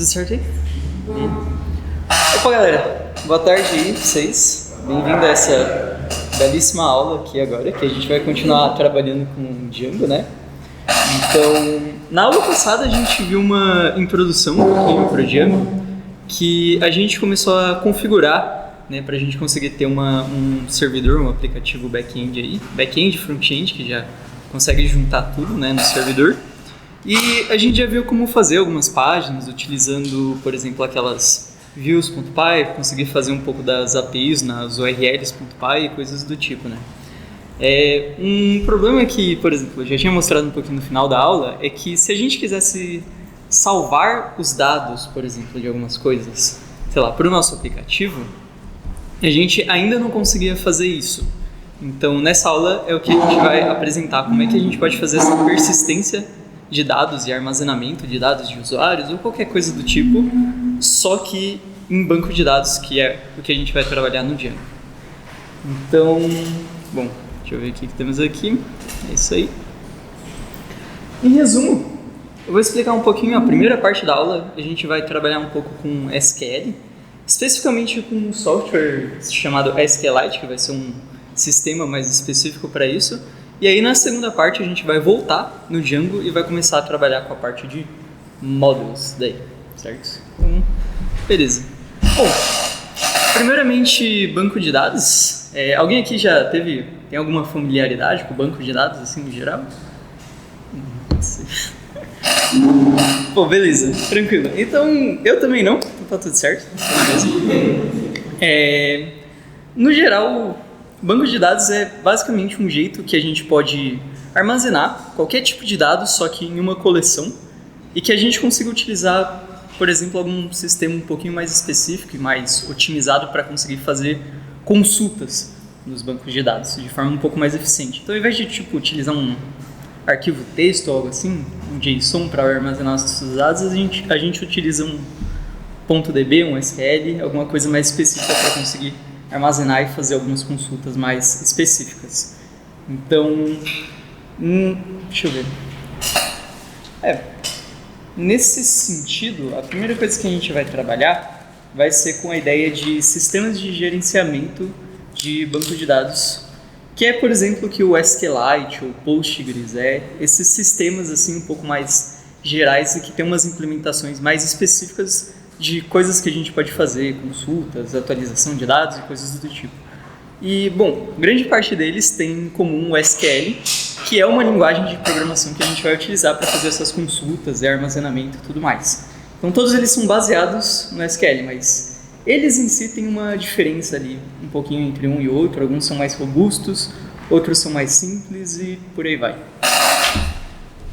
Tudo certo aí? Opa, galera. Boa tarde aí pra vocês. Bem-vindo a essa belíssima aula aqui agora, que a gente vai continuar trabalhando com Django, né? Então, na aula passada a gente viu uma introdução um pouquinho para o Django, que a gente começou a configurar, né, para a gente conseguir ter um servidor, um aplicativo back-end aí, back-end e front-end, que já consegue juntar tudo, né, no servidor. E a gente já viu como fazer algumas páginas utilizando, por exemplo, aquelas views.py, conseguir fazer um pouco das APIs nas urls.py e coisas do tipo, né? Um problema que, por exemplo, eu já tinha mostrado um pouquinho no final da aula, é que se a gente quisesse salvar os dados, por exemplo, de algumas coisas, sei lá, para o nosso aplicativo, a gente ainda não conseguia fazer isso. Então, nessa aula é o que a gente vai apresentar, como é que a gente pode fazer essa persistência de dados e armazenamento de dados de usuários ou qualquer coisa do tipo, só que em banco de dados, que é o que a gente vai trabalhar no Django. Então, bom, deixa eu ver o que temos aqui. É isso aí. Em resumo, eu vou explicar um pouquinho a primeira parte da aula. A gente vai trabalhar um pouco com SQL, especificamente com um software chamado SQLite, que vai ser um sistema mais específico para isso. E aí na segunda parte a gente vai voltar no Django e vai começar a trabalhar com a parte de modules daí, certo? Então, beleza. Bom, primeiramente, banco de dados. Alguém aqui já tem alguma familiaridade com o banco de dados, assim, no geral? Não sei. Pô, beleza, tranquilo. Então, eu também não, então tá tudo certo. No geral, banco de dados é basicamente um jeito que a gente pode armazenar qualquer tipo de dados, só que em uma coleção, e que a gente consiga utilizar, por exemplo, algum sistema um pouquinho mais específico e mais otimizado para conseguir fazer consultas nos bancos de dados de forma um pouco mais eficiente. Então, ao invés de utilizar um arquivo texto ou algo assim, um JSON para armazenar os nossos dados, a gente utiliza um .db, um SQL, alguma coisa mais específica para conseguir armazenar e fazer algumas consultas mais específicas. Então, deixa eu ver. Nesse sentido, a primeira coisa que a gente vai trabalhar vai ser com a ideia de sistemas de gerenciamento de banco de dados, que é, por exemplo, que o SQLite ou Postgres esses sistemas assim um pouco mais gerais e que tem umas implementações mais específicas de coisas que a gente pode fazer, consultas, atualização de dados e coisas do tipo. E, bom, grande parte deles tem em comum o SQL, que é uma linguagem de programação que a gente vai utilizar para fazer essas consultas e armazenamento e tudo mais. Então, todos eles são baseados no SQL, mas eles em si têm uma diferença ali, um pouquinho entre um e outro. Alguns são mais robustos, outros são mais simples e por aí vai.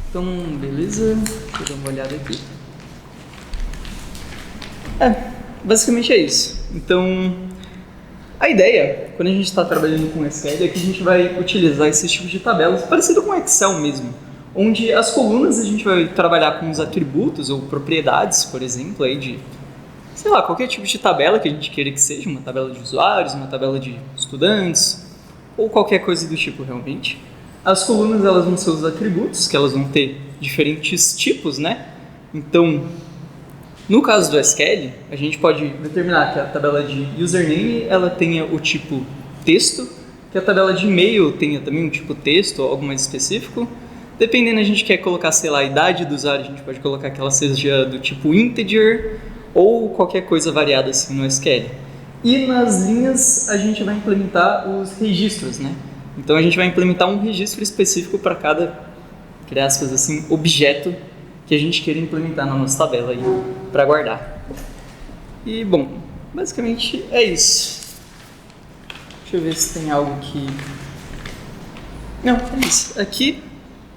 Então, beleza, deixa eu dar uma olhada aqui. Basicamente é isso. Então, a ideia, quando a gente está trabalhando com SQL, é que a gente vai utilizar esse tipo de tabelas, parecido com Excel mesmo, onde as colunas a gente vai trabalhar com os atributos ou propriedades, por exemplo, aí de, sei lá, qualquer tipo de tabela que a gente queira que seja, uma tabela de usuários, uma tabela de estudantes, ou qualquer coisa do tipo realmente. As colunas, elas vão ser os atributos, que elas vão ter diferentes tipos, né? Então, no caso do SQL, a gente pode determinar que a tabela de username ela tenha o tipo texto, que a tabela de e-mail tenha também um tipo texto ou algo mais específico. Dependendo, a gente quer colocar, sei lá, a idade do usuário, a gente pode colocar que ela seja do tipo integer ou qualquer coisa variada assim no SQL. E nas linhas a gente vai implementar os registros, né? Então a gente vai implementar um registro específico para cada, entre aspas, assim, objeto que a gente queira implementar na nossa tabela aí para guardar. E, bom, basicamente é isso. Deixa eu ver se tem algo que... Não, é isso. Aqui,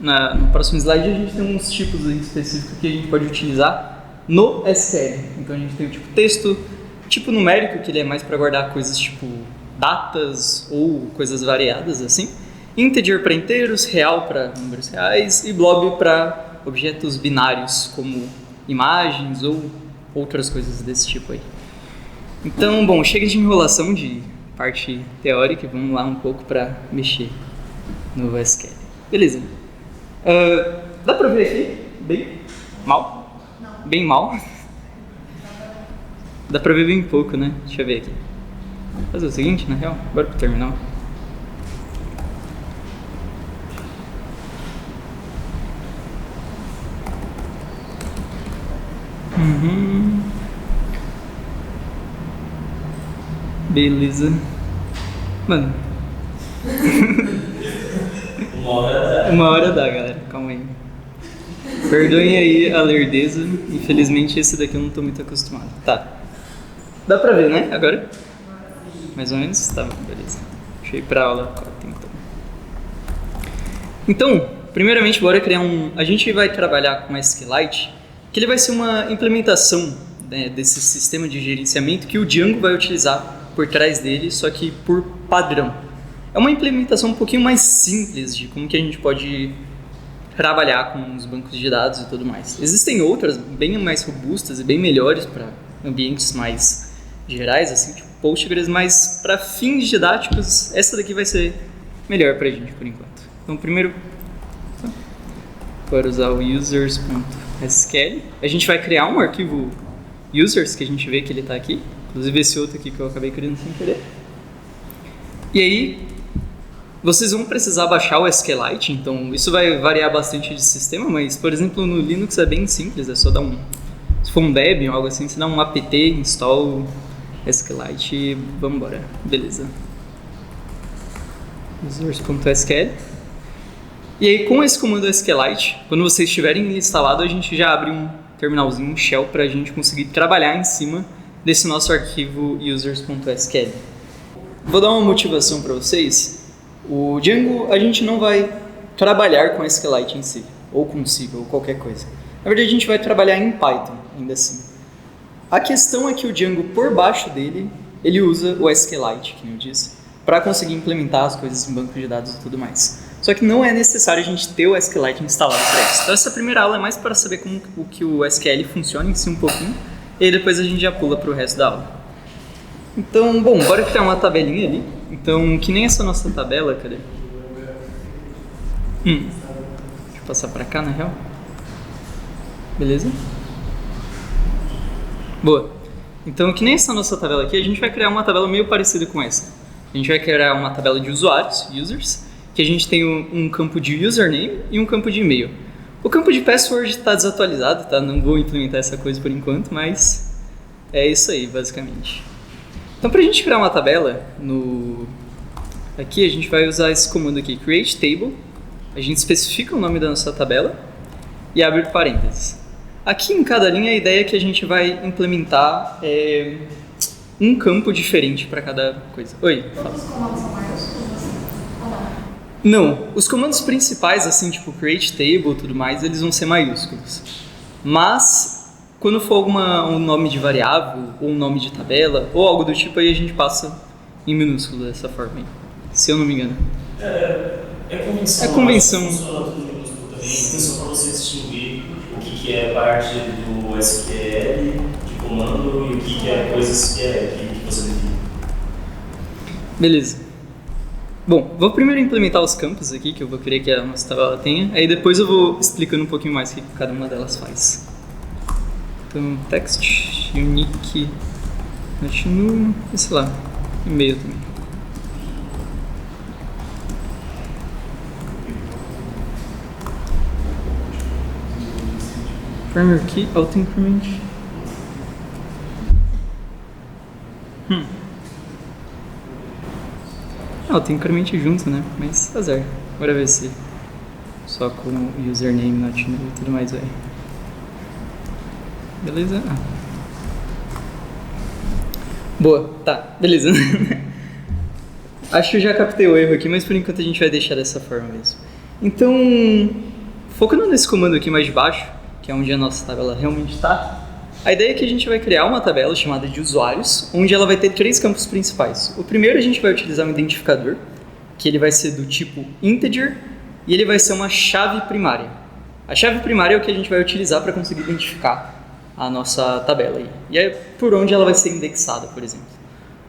no próximo slide, a gente tem uns tipos específicos que a gente pode utilizar no SQL. Então a gente tem o tipo texto, tipo numérico, que ele é mais para guardar coisas tipo datas ou coisas variadas assim. Integer para inteiros, real para números reais e blob para objetos binários como imagens ou outras coisas desse tipo aí. Então, bom, chega de enrolação de parte teórica, vamos lá um pouco para mexer no SQL. Beleza. Dá para ver aqui? Bem mal? Não. Bem mal? Dá pra ver bem pouco, né? Deixa eu ver aqui. Vou fazer o seguinte, na real, bora pro terminal. Beleza. Mano. Uma hora dá, galera. Calma aí. Perdoem aí a lerdeza. Infelizmente esse daqui eu não tô muito acostumado. Tá. Dá pra ver, né? Agora? Mais ou menos? Tá, beleza. Deixa eu ir pra aula 4, então. Então, primeiramente, bora criar A gente vai trabalhar com SQLite, que ele vai ser uma implementação, né, desse sistema de gerenciamento que o Django vai utilizar por trás dele, só que por padrão. É uma implementação um pouquinho mais simples de como que a gente pode trabalhar com os bancos de dados e tudo mais. Existem outras bem mais robustas e bem melhores para ambientes mais gerais, assim, tipo Postgres, mas para fins didáticos, essa daqui vai ser melhor para a gente por enquanto. Então, primeiro, para usar o users.sql, a gente vai criar um arquivo users, que a gente vê que ele está aqui, inclusive esse outro aqui que eu acabei criando sem querer. E aí, vocês vão precisar baixar o SQLite, então isso vai variar bastante de sistema, mas, por exemplo, no Linux é bem simples, é só dar se for um Debian ou algo assim, você dá um apt install SQLite e vamos embora. Beleza. Users.sql. E aí, com esse comando SQLite, quando vocês tiverem instalado, a gente já abre um terminalzinho, um shell, para a gente conseguir trabalhar em cima desse nosso arquivo users.sql. Vou dar uma motivação para vocês. O Django, a gente não vai trabalhar com SQLite em si, ou com Civil, ou qualquer coisa. Na verdade, a gente vai trabalhar em Python, ainda assim. A questão é que o Django, por baixo dele, ele usa o SQLite, como eu disse, para conseguir implementar as coisas em banco de dados e tudo mais. Só que não é necessário a gente ter o SQLite instalado para isso. Então, essa primeira aula é mais para saber como que o SQL funciona em si um pouquinho, e aí depois a gente já pula para o resto da aula. Então, bom, bora criar uma tabelinha ali. Então, que nem essa nossa tabela, cadê? Deixa eu passar pra cá, na real. Beleza? Boa. Então, que nem essa nossa tabela aqui, a gente vai criar uma tabela meio parecida com essa. A gente vai criar uma tabela de usuários, users, que a gente tem um campo de username e um campo de e-mail. O campo de password está desatualizado, tá? Não vou implementar essa coisa por enquanto, mas é isso aí, basicamente. Então, para a gente criar uma tabela, aqui a gente vai usar esse comando aqui, create table, a gente especifica o nome da nossa tabela e abre parênteses. Aqui em cada linha a ideia é que a gente vai implementar um campo diferente para cada coisa. Oi? Todos os comandos são maiúsculos? Não, os comandos principais, assim, tipo create table e tudo mais, eles vão ser maiúsculos. Mas quando for um nome de variável, ou um nome de tabela, ou algo do tipo, aí a gente passa em minúsculo dessa forma aí, se eu não me engano. É convenção. É convenção. Funciona tudo em minúsculo também, mas é só para você distinguir o que é parte do SQL, de comando, e o que é coisas que você define. Beleza. Bom, vou primeiro implementar os campos aqui, que eu vou querer que a nossa tabela tenha, aí depois eu vou explicando um pouquinho mais o que cada uma delas faz. Então, text, unique, continue, e sei lá, e-mail também. Primary key, auto-increment. Auto-increment junto, né? Mas azar. Bora ver se só com o username, not new e tudo mais aí. Beleza? Boa, tá, beleza. Acho que eu já captei o erro aqui, mas por enquanto a gente vai deixar dessa forma mesmo. Então, focando nesse comando aqui mais de baixo, que é onde a nossa tabela realmente está, a ideia é que a gente vai criar uma tabela chamada de usuários, onde ela vai ter 3 campos principais. O primeiro a gente vai utilizar um identificador, que ele vai ser do tipo integer, e ele vai ser uma chave primária. A chave primária é o que a gente vai utilizar para conseguir identificar a nossa tabela aí. E é por onde ela vai ser indexada, por exemplo.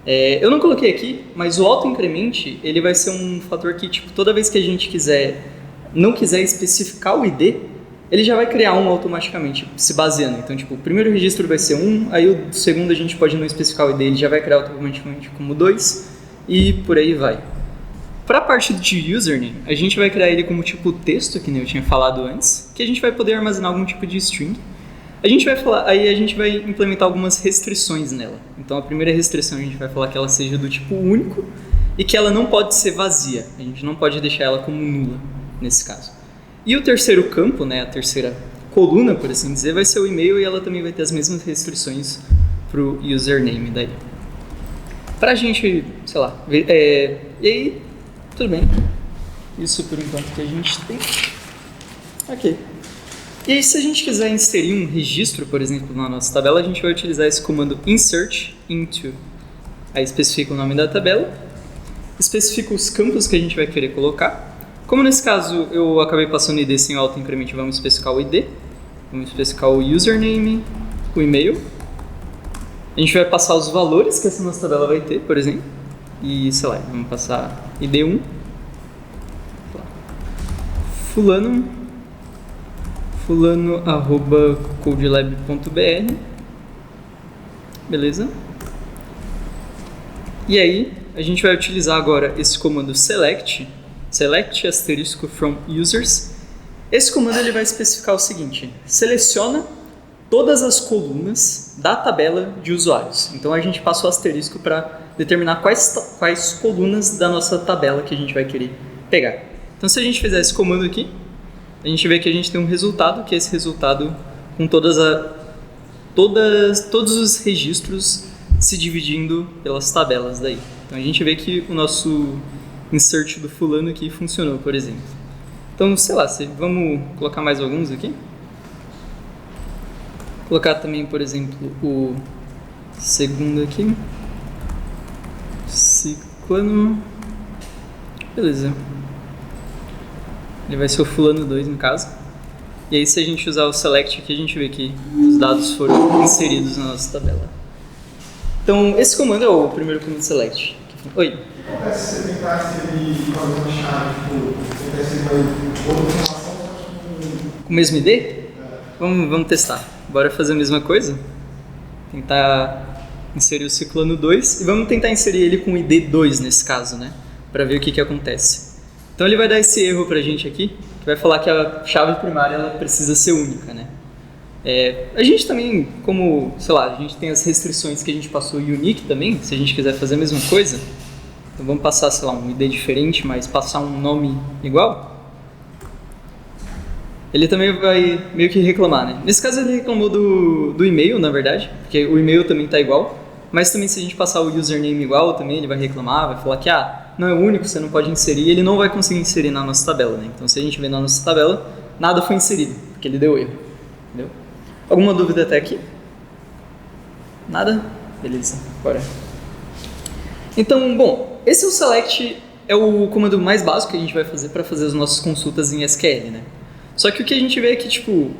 Eu não coloquei aqui, mas o auto-incremente, ele vai ser um fator que, tipo, toda vez que a gente não quiser especificar o ID, ele já vai criar um automaticamente, se baseando. Então, tipo, o primeiro registro vai ser 1, aí o segundo a gente pode não especificar o ID, ele já vai criar automaticamente como 2, e por aí vai. Para a parte de username, a gente vai criar ele como tipo texto, que nem eu tinha falado antes, que a gente vai poder armazenar algum tipo de string. Aí a gente vai implementar algumas restrições nela. Então a primeira restrição a gente vai falar que ela seja do tipo único e que ela não pode ser vazia. A gente não pode deixar ela como nula nesse caso. E o terceiro campo, né, a terceira coluna, por assim dizer, vai ser o e-mail e ela também vai ter as mesmas restrições para o username daí. Para a gente, sei lá, ver, e aí, tudo bem. Isso por enquanto que a gente tem. Ok. E aí, se a gente quiser inserir um registro, por exemplo, na nossa tabela, a gente vai utilizar esse comando insert into. Aí especifica o nome da tabela, especifica os campos que a gente vai querer colocar. Como nesse caso eu acabei passando o ID sem o auto-increment, vamos especificar o ID, vamos especificar o username, o e-mail. A gente vai passar os valores que essa nossa tabela vai ter, por exemplo. E, sei lá, vamos passar ID1, fulano@codelab.br, beleza? E aí, a gente vai utilizar agora esse comando select asterisco from users. Esse comando ele vai especificar o seguinte: seleciona todas as colunas da tabela de usuários. Então a gente passa o asterisco para determinar quais colunas da nossa tabela que a gente vai querer pegar. Então se a gente fizer esse comando aqui, a gente vê que a gente tem um resultado, que é esse resultado com todos os registros se dividindo pelas tabelas daí. Então a gente vê que o nosso insert do fulano aqui funcionou, por exemplo. Então, sei lá, vamos colocar mais alguns aqui. Colocar também, por exemplo, o segundo aqui. Ciclano. Beleza. Ele vai ser o fulano 2 no caso. E aí se a gente usar o select aqui, a gente vê que os dados foram inseridos na nossa tabela. Então esse comando é o primeiro comando select. Oi? O que acontece se você tentar inserir uma chave, tentar inserir outra informação, com o mesmo ID? Vamos testar. Bora fazer a mesma coisa? Tentar inserir o ciclano 2 e vamos tentar inserir ele com o ID 2 nesse caso, né? Para ver o que acontece. Então ele vai dar esse erro pra gente aqui, que vai falar que a chave primária ela precisa ser única, né? A gente também, como, sei lá, a gente tem as restrições que a gente passou unique também, se a gente quiser fazer a mesma coisa. Então vamos passar, sei lá, um ID diferente, mas passar um nome igual. Ele também vai meio que reclamar, né? Nesse caso ele reclamou do e-mail, na verdade, porque o e-mail também tá igual. Mas também se a gente passar o username igual, também ele vai reclamar, vai falar que não é único, você não pode inserir, e ele não vai conseguir inserir na nossa tabela, né? Então se a gente ver na nossa tabela, nada foi inserido, porque ele deu erro, entendeu? Alguma dúvida até aqui? Nada? Beleza, bora. Então, bom, esse é o select, é o comando mais básico que a gente vai fazer para fazer as nossas consultas em SQL, né? Só que o que a gente vê é que, tipo,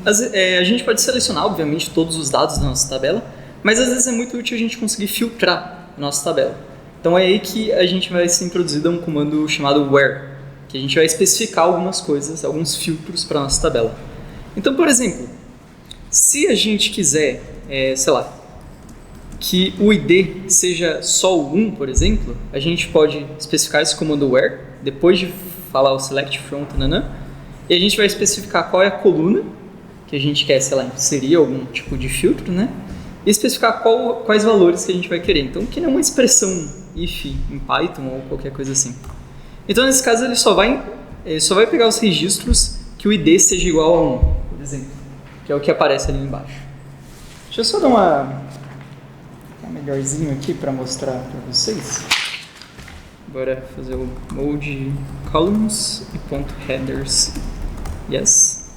a gente pode selecionar, obviamente, todos os dados da nossa tabela, mas às vezes é muito útil a gente conseguir filtrar a nossa tabela. Então é aí que a gente vai ser introduzido a um comando chamado where, que a gente vai especificar algumas coisas, alguns filtros para a nossa tabela. Então, por exemplo, se a gente quiser, sei lá, que o ID seja só o 1, por exemplo, a gente pode especificar esse comando where, depois de falar o select from, e a gente vai especificar qual é a coluna que a gente quer, sei lá, inserir algum tipo de filtro, né? E especificar quais valores que a gente vai querer. Então, que nem uma expressão if em Python ou qualquer coisa assim. Então, nesse caso, ele só vai pegar os registros que o ID seja igual a 1, por exemplo, que é o que aparece ali embaixo. Deixa eu só dar uma melhorzinho aqui para mostrar para vocês. Bora fazer o mode columns e ponto headers. Yes.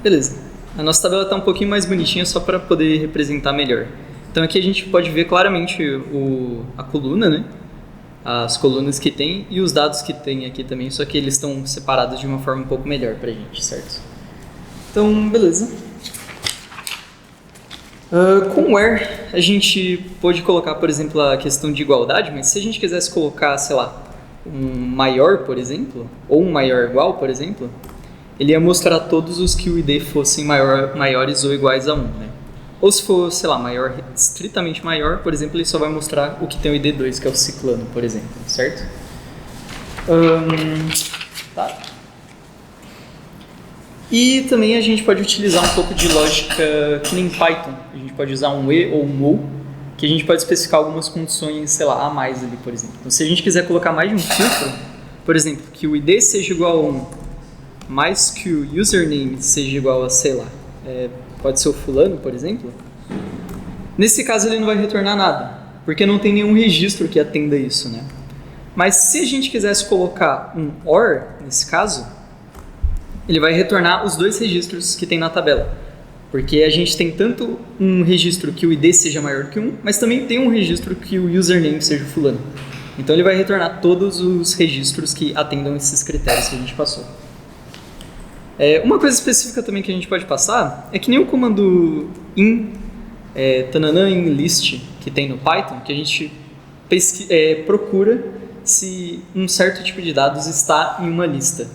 Beleza. A nossa tabela está um pouquinho mais bonitinha só para poder representar melhor. Então aqui a gente pode ver claramente a coluna, né? As colunas que tem e os dados que tem aqui também, só que eles estão separados de uma forma um pouco melhor para a gente, certo? Então, beleza. Com where a gente pode colocar, por exemplo, a questão de igualdade, mas se a gente quisesse colocar, sei lá, um maior, por exemplo, ou um maior igual, por exemplo, ele ia mostrar todos os que o ID fossem maiores ou iguais a 1, né? Ou se for, sei lá, maior, estritamente maior, por exemplo, ele só vai mostrar o que tem o ID 2, que é o ciclano, por exemplo, certo? Tá. E também a gente pode utilizar um pouco de lógica que nem Python. A gente pode usar um E ou um OU, que a gente pode especificar algumas condições, sei lá, a mais ali, por exemplo. Então, se a gente quiser colocar mais de um filtro, por exemplo, que o ID seja igual a 1, mais que o username seja igual a, sei lá, pode ser o fulano, por exemplo, nesse caso ele não vai retornar nada, porque não tem nenhum registro que atenda isso, né? Mas se a gente quisesse colocar um OR, nesse caso, ele vai retornar os dois registros que tem na tabela. Porque a gente tem tanto um registro que o ID seja maior que 1, mas também tem um registro que o username seja fulano. Então ele vai retornar todos os registros que atendam esses critérios que a gente passou. Uma coisa específica também que a gente pode passar é que nem o comando in list que tem no Python, que a gente procura se um certo tipo de dados está em uma lista.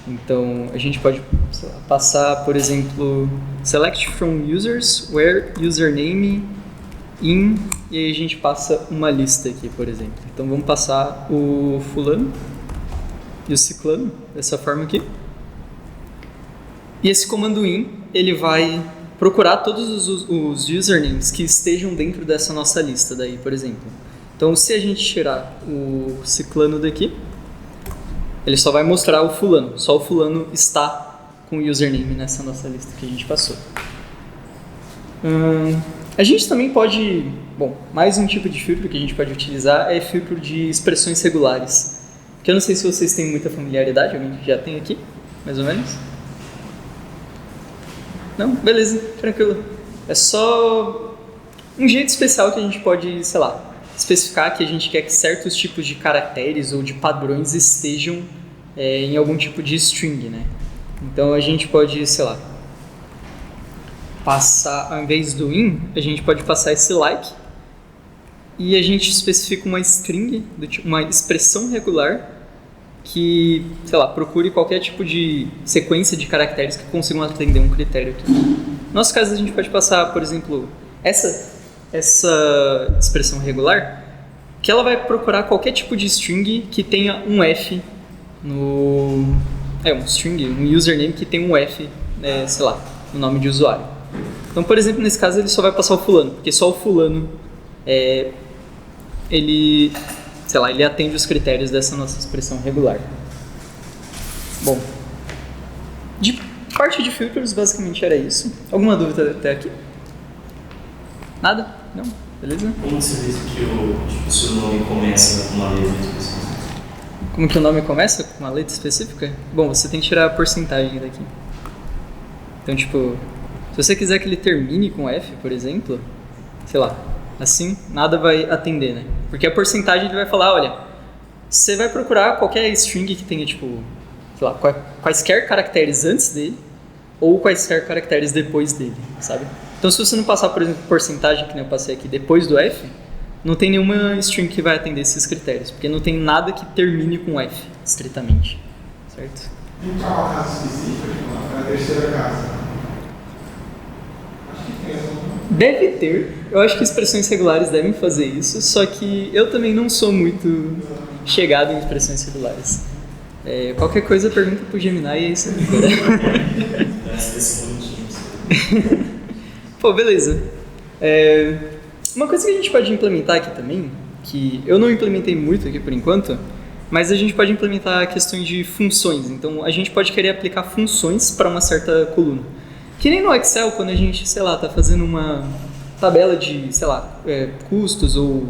Então a gente pode passar, por exemplo, select from users where username in, e aí a gente passa uma lista aqui, por exemplo. Então vamos passar o fulano e o ciclano dessa forma aqui. E esse comando in, ele vai procurar todos os usernames que estejam dentro dessa nossa lista daí, por exemplo. Então, se a gente tirar o ciclano daqui, ele só vai mostrar o fulano. Só o fulano está com o username nessa nossa lista que a gente passou. A gente também pode... Bom, mais um tipo de filtro que a gente pode utilizar é filtro de expressões regulares. Que eu não sei se vocês têm muita familiaridade, alguém já tem aqui, mais ou menos? Não? Beleza, tranquilo. É só um jeito especial que a gente pode, sei lá, especificar que a gente quer que certos tipos de caracteres ou de padrões estejam em algum tipo de string, né? Então a gente pode, sei lá, passar, ao invés do in, a gente pode passar esse like e a gente especifica uma string, uma expressão regular que, sei lá, procure qualquer tipo de sequência de caracteres que consigam atender um critério aqui. No nosso caso, a gente pode passar, por exemplo, essa expressão regular, que ela vai procurar qualquer tipo de string que tenha um F no... um string, um username que tem um F, sei lá, no nome de usuário. Então, por exemplo, nesse caso, ele só vai passar o fulano, porque só o fulano, ele atende os critérios dessa nossa expressão regular. Bom, de parte de filtros, basicamente era isso. Alguma dúvida até aqui? Nada? Não? Beleza? Como você diz que o seu nome começa com uma letra específica? Como que o nome começa com uma letra específica? Bom, você tem que tirar a porcentagem daqui. Então, tipo, se você quiser que ele termine com F, por exemplo, sei lá, assim, nada vai atender, né? Porque a porcentagem ele vai falar, olha, você vai procurar qualquer string que tenha, tipo, sei lá, quaisquer caracteres antes dele ou quaisquer caracteres depois dele, sabe? Então, se você não passar, por exemplo, porcentagem, que nem eu passei aqui, depois do F, não tem nenhuma string que vai atender esses critérios, porque não tem nada que termine com F, estritamente, certo? E qual a casa específica, a terceira casa? Acho que tem essa. Deve ter. Eu acho que expressões regulares devem fazer isso, só que eu também não sou muito chegado em expressões regulares. Qualquer coisa pergunta pro Gemini e é isso aí. Pô, beleza. Uma coisa que a gente pode implementar aqui também, que eu não implementei muito aqui por enquanto, mas a gente pode implementar questões de funções. Então, a gente pode querer aplicar funções para uma certa coluna. Que nem no Excel, quando a gente, sei lá, tá fazendo uma tabela de, sei lá, custos ou,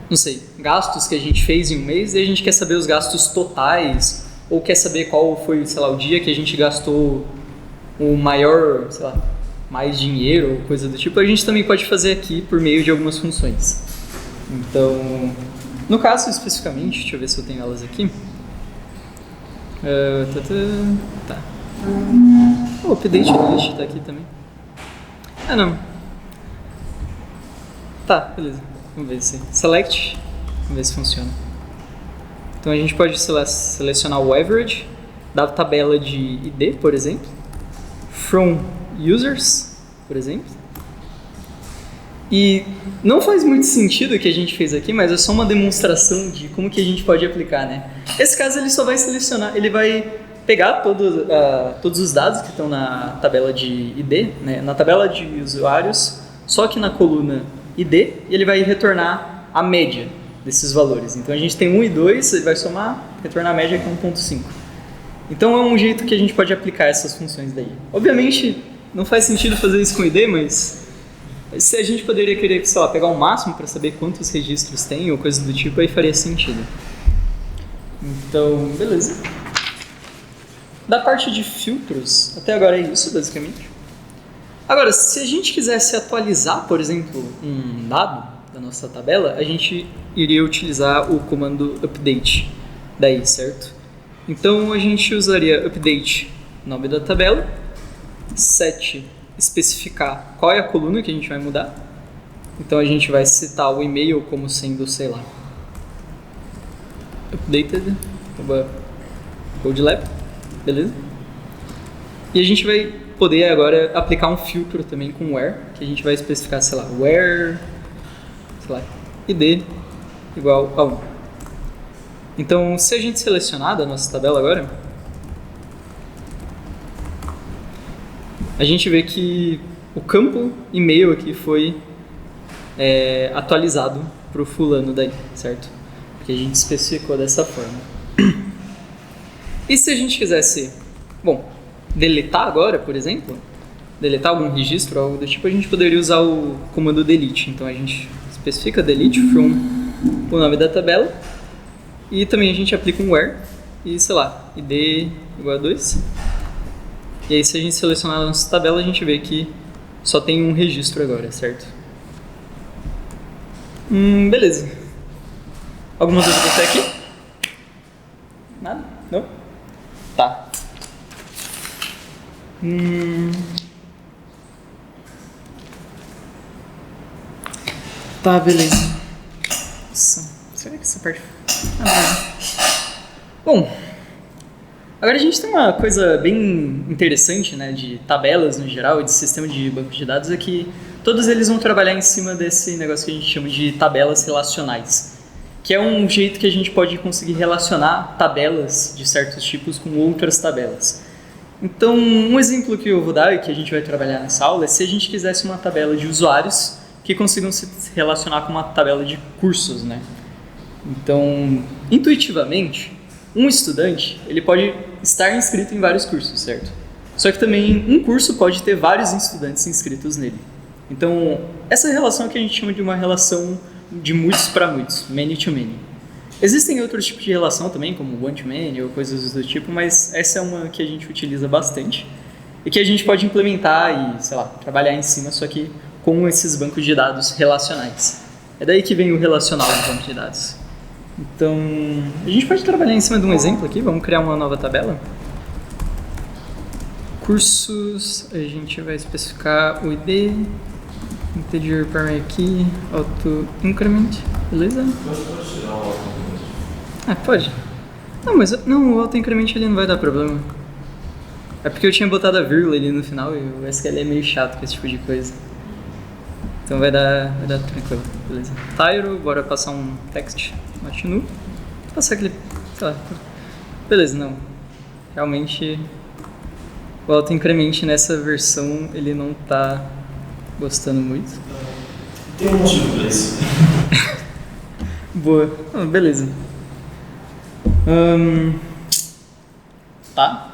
não sei, gastos que a gente fez em um mês e a gente quer saber os gastos totais ou quer saber qual foi, sei lá, o dia que a gente gastou o maior, sei lá, mais dinheiro ou coisa do tipo, a gente também pode fazer aqui por meio de algumas funções. Então, no caso especificamente, deixa eu ver se eu tenho elas aqui. Tá. O update list tá aqui também. Ah, não. Tá, beleza. Vamos ver se... Select. Vamos ver se funciona. Então a gente pode selecionar o average da tabela de ID, por exemplo, from users, por exemplo. E não faz muito sentido o que a gente fez aqui, mas é só uma demonstração de como que a gente pode aplicar, né? Esse caso ele só vai selecionar, ele vai pegar todos os dados que estão na tabela de ID, né? Na tabela de usuários, só que na coluna ID, e ele vai retornar a média desses valores. Então a gente tem 1 e 2, ele vai somar, retornar a média que é 1.5. Então é um jeito que a gente pode aplicar essas funções daí. Obviamente não faz sentido fazer isso com ID, mas se a gente poderia querer, sei lá, pegar o máximo para saber quantos registros tem ou coisa do tipo, aí faria sentido. Então, beleza. Da parte de filtros, até agora é isso, basicamente. Agora, se a gente quisesse atualizar, por exemplo, um dado da nossa tabela, a gente iria utilizar o comando update daí, certo? Então, a gente usaria update, nome da tabela, set, especificar qual é a coluna que a gente vai mudar. Então, a gente vai citar o e-mail como sendo, sei lá, updated, CodeLab, beleza? E a gente vai poder agora aplicar um filtro também com where, que a gente vai especificar, sei lá, where, sei lá, id igual a 1. Então, se a gente selecionar da nossa tabela agora, a gente vê que o campo e-mail aqui foi atualizado para o fulano daí, certo? Porque a gente especificou dessa forma. E se a gente quisesse, deletar agora, por exemplo, deletar algum registro ou algo do tipo, a gente poderia usar o comando delete. Então a gente especifica delete from o nome da tabela e também a gente aplica um where e, sei lá, id igual a 2. E aí se a gente selecionar a nossa tabela, a gente vê que só tem um registro agora, certo? Beleza. Alguma dúvida até aqui? Nada? Não? Tá. Tá, beleza. Nossa, será que essa parte... Bom, agora a gente tem uma coisa bem interessante, né, de tabelas no geral e de sistema de banco de dados, é que todos eles vão trabalhar em cima desse negócio que a gente chama de tabelas relacionais, que é um jeito que a gente pode conseguir relacionar tabelas de certos tipos com outras tabelas. Então, um exemplo que eu vou dar e que a gente vai trabalhar nessa aula é se a gente quisesse uma tabela de usuários que consigam se relacionar com uma tabela de cursos, né? Então, intuitivamente, um estudante ele pode estar inscrito em vários cursos, certo? Só que também um curso pode ter vários estudantes inscritos nele. Então, essa relação é que a gente chama de uma relação de muitos para muitos, many to many. Existem outros tipos de relação também, como one to many ou coisas do tipo, mas essa é uma que a gente utiliza bastante e que a gente pode implementar e, sei lá, trabalhar em cima, só que com esses bancos de dados relacionais. É daí que vem o relacional do banco de dados. Então, a gente pode trabalhar em cima de um exemplo aqui, vamos criar uma nova tabela. Cursos, a gente vai especificar o ID, integer primary key, auto increment, beleza? Pode tirar o auto-increment. Pode. Não, mas o auto increment ele não vai dar problema. É porque eu tinha botado a vírgula ali no final e o SQL é meio chato com esse tipo de coisa. Então vai dar tranquilo, beleza. Tyro, bora passar um text, not nu. Vou passar aquele... Tá. Beleza, não. Realmente o auto increment nessa versão ele não tá gostando muito. Tem um motivo pra isso. Boa. Beleza. Tá.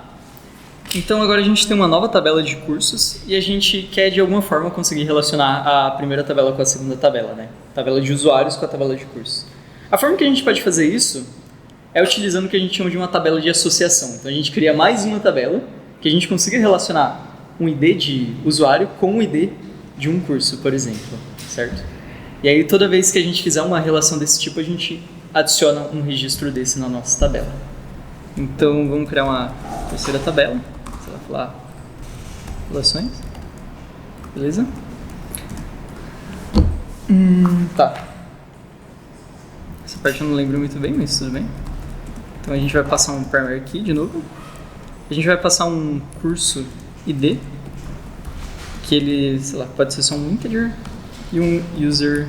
Então agora a gente tem uma nova tabela de cursos e a gente quer de alguma forma conseguir relacionar a primeira tabela com a segunda tabela, né? Tabela de usuários com a tabela de cursos. A forma que a gente pode fazer isso é utilizando o que a gente chama de uma tabela de associação. Então a gente cria mais uma tabela que a gente consiga relacionar um ID de usuário com o ID de um curso, por exemplo, certo? E aí toda vez que a gente fizer uma relação desse tipo, a gente adiciona um registro desse na nossa tabela. Então vamos criar uma terceira tabela. Você vai falar relações, beleza? Tá. Essa parte eu não lembro muito bem, mas tudo bem. Então a gente vai passar um primary key de novo. A gente vai passar um curso ID, que ele, sei lá, pode ser só um integer, e um user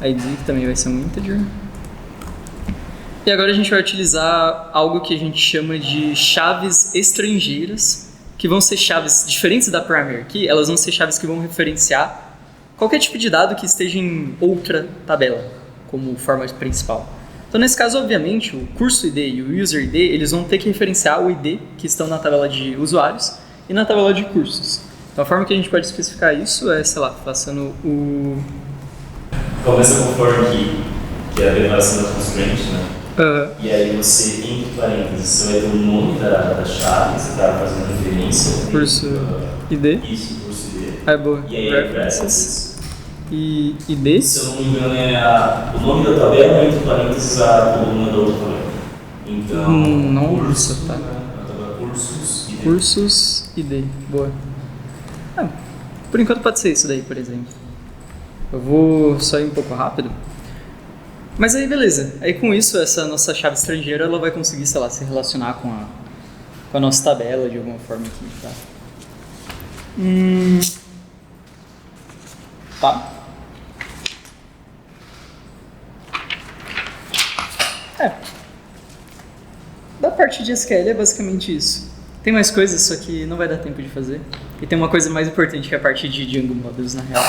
ID, que também vai ser um integer. E agora a gente vai utilizar algo que a gente chama de chaves estrangeiras, que vão ser chaves diferentes da primary key, elas vão ser chaves que vão referenciar qualquer tipo de dado que esteja em outra tabela, como forma principal. Então, nesse caso, obviamente, o curso ID e o user ID, eles vão ter que referenciar o ID que estão na tabela de usuários e na tabela de cursos. Então, a forma que a gente pode especificar isso é, sei lá, passando o... Começa com for key, que é a declaração da constraint, né? E aí você, entre parênteses, você vai ter o nome da chave, você está fazendo referência. Curso ID. Isso, curso ID. Aí, boa. E aí, references. E ID. Se eu não me engano, é o nome da tabela, entre parênteses, a coluna da outra tabela. Então, nossa, tá. A tabela cursos ID. Cursos ID. Boa. Por enquanto pode ser isso daí, por exemplo. Eu vou só ir um pouco rápido. Mas aí, beleza. Aí, com isso, essa nossa chave estrangeira, ela vai conseguir, sei lá, se relacionar com a nossa tabela de alguma forma aqui, tá? Tá. Da parte de SQL é basicamente isso. Tem mais coisas, só que não vai dar tempo de fazer. E tem uma coisa mais importante que é a parte de Django Models, na real.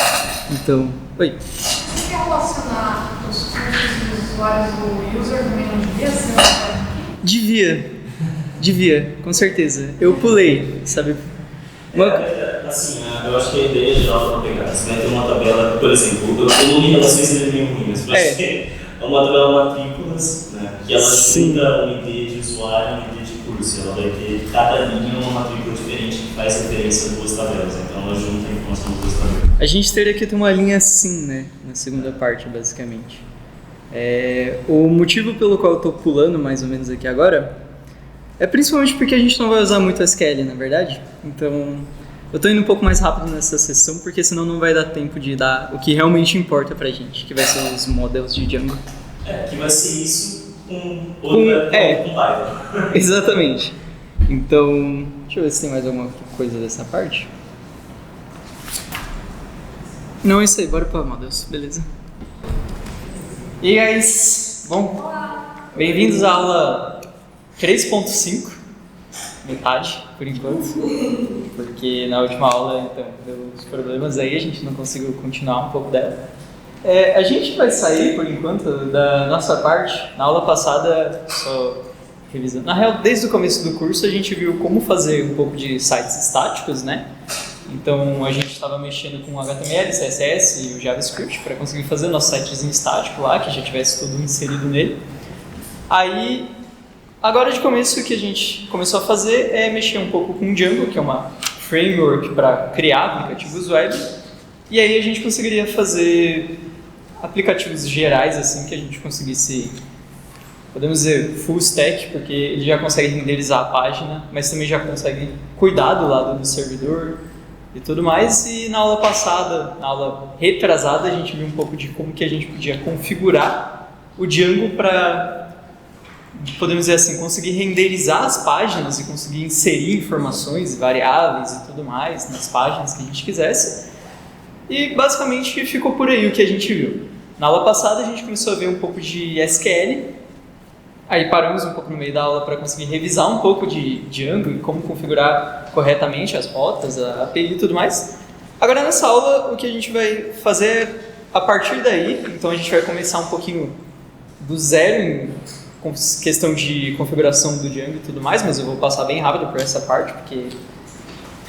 Então, oi. Você quer relacionar os cursos dos usuários do user também não devia ser uma forma aqui? Devia, com certeza. Eu pulei, sabe? Assim, eu acho que a ideia geral para pegar, você vai ter uma tabela, por exemplo, o nome de relações é meio ruim, mas para você é uma tabela matrículas, né, que ela junta um ID de usuário e um ID de curso. Ela vai ter cada linha uma matrícula diferente que faz referência a duas tabelas, então ela junta a informação das duas tabelas. A gente teria que ter uma linha assim, né, na segunda parte, basicamente. O motivo pelo qual eu estou pulando mais ou menos aqui agora é principalmente porque a gente não vai usar muito SQL, na verdade. Então, eu estou indo um pouco mais rápido nessa sessão, porque senão não vai dar tempo de dar o que realmente importa pra gente, que vai ser os models de Django. Que vai ser isso com Python. Exatamente. Então, deixa eu ver se tem mais alguma coisa dessa parte. Não, é isso aí, bora para models, beleza. E aí, guys? Bom, bem-vindos à aula 3.5, metade, por enquanto, porque na última aula, então, deu uns problemas aí, a gente não conseguiu continuar um pouco dela. A gente vai sair, por enquanto, da nossa parte. Na aula passada, só revisando, na real, desde o começo do curso, a gente viu como fazer um pouco de sites estáticos, né? Então, a gente estava mexendo com HTML, CSS e o JavaScript para conseguir fazer o nosso sitezinho estático lá, que já tivesse tudo inserido nele. Aí, agora de começo, o que a gente começou a fazer é mexer um pouco com o Django, que é uma framework para criar aplicativos web. E aí a gente conseguiria fazer aplicativos gerais, assim, que a gente conseguisse, podemos dizer, full stack, porque ele já consegue renderizar a página, mas também já consegue cuidar do lado do servidor e tudo mais. E na aula passada, na aula retrasada, a gente viu um pouco de como que a gente podia configurar o Django para, podemos dizer assim, conseguir renderizar as páginas e conseguir inserir informações, variáveis e tudo mais nas páginas que a gente quisesse. E basicamente ficou por aí o que a gente viu. Na aula passada a gente começou a ver um pouco de SQL, aí paramos um pouco no meio da aula para conseguir revisar um pouco de Django e como configurar corretamente as rotas, a API e tudo mais. Agora nessa aula o que a gente vai fazer a partir daí, então a gente vai começar um pouquinho do zero em questão de configuração do Django e tudo mais, mas eu vou passar bem rápido por essa parte, porque,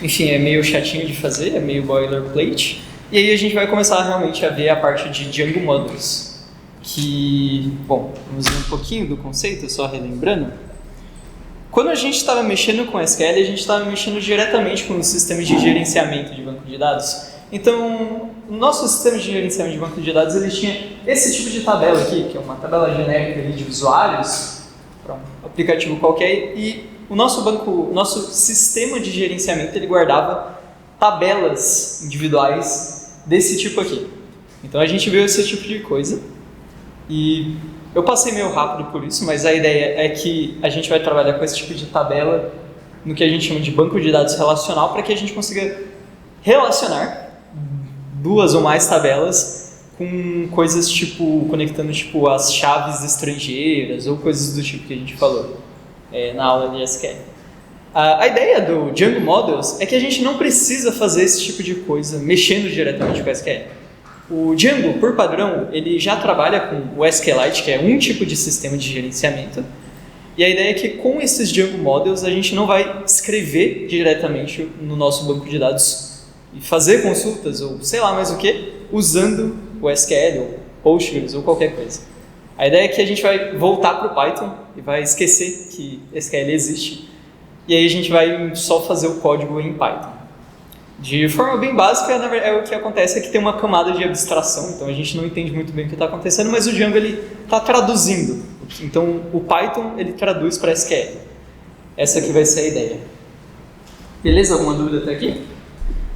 enfim, é meio chatinho de fazer, é meio boilerplate. E aí a gente vai começar realmente a ver a parte de Django Models, que, bom, vamos ver um pouquinho do conceito, só relembrando. Quando a gente estava mexendo com SQL, a gente estava mexendo diretamente com o sistema de gerenciamento de banco de dados. Então, o nosso sistema de gerenciamento de banco de dados, ele tinha esse tipo de tabela aqui, que é uma tabela genérica ali de usuários, para um aplicativo qualquer, e o nosso sistema de gerenciamento, ele guardava tabelas individuais desse tipo aqui. Então a gente viu esse tipo de coisa e Eu passei meio rápido por isso, mas a ideia é que a gente vai trabalhar com esse tipo de tabela no que a gente chama de banco de dados relacional para que a gente consiga relacionar 2 ou mais tabelas com coisas tipo, conectando tipo as chaves estrangeiras ou coisas do tipo que a gente falou na aula de SQL. A ideia do Django Models é que a gente não precisa fazer esse tipo de coisa mexendo diretamente com o SQL. O Django, por padrão, ele já trabalha com o SQLite, que é um tipo de sistema de gerenciamento. E a ideia é que com esses Django Models a gente não vai escrever diretamente no nosso banco de dados e fazer consultas ou sei lá mais o que, usando o SQL ou Postgres ou qualquer coisa. A ideia é que a gente vai voltar para o Python e vai esquecer que SQL existe. E aí a gente vai só fazer o código em Python. De forma bem básica, na verdade, o que acontece é que tem uma camada de abstração, então a gente não entende muito bem o que está acontecendo, mas o Django está traduzindo. Então o Python ele traduz para SQL. Essa aqui vai ser a ideia. Beleza? Alguma dúvida até aqui?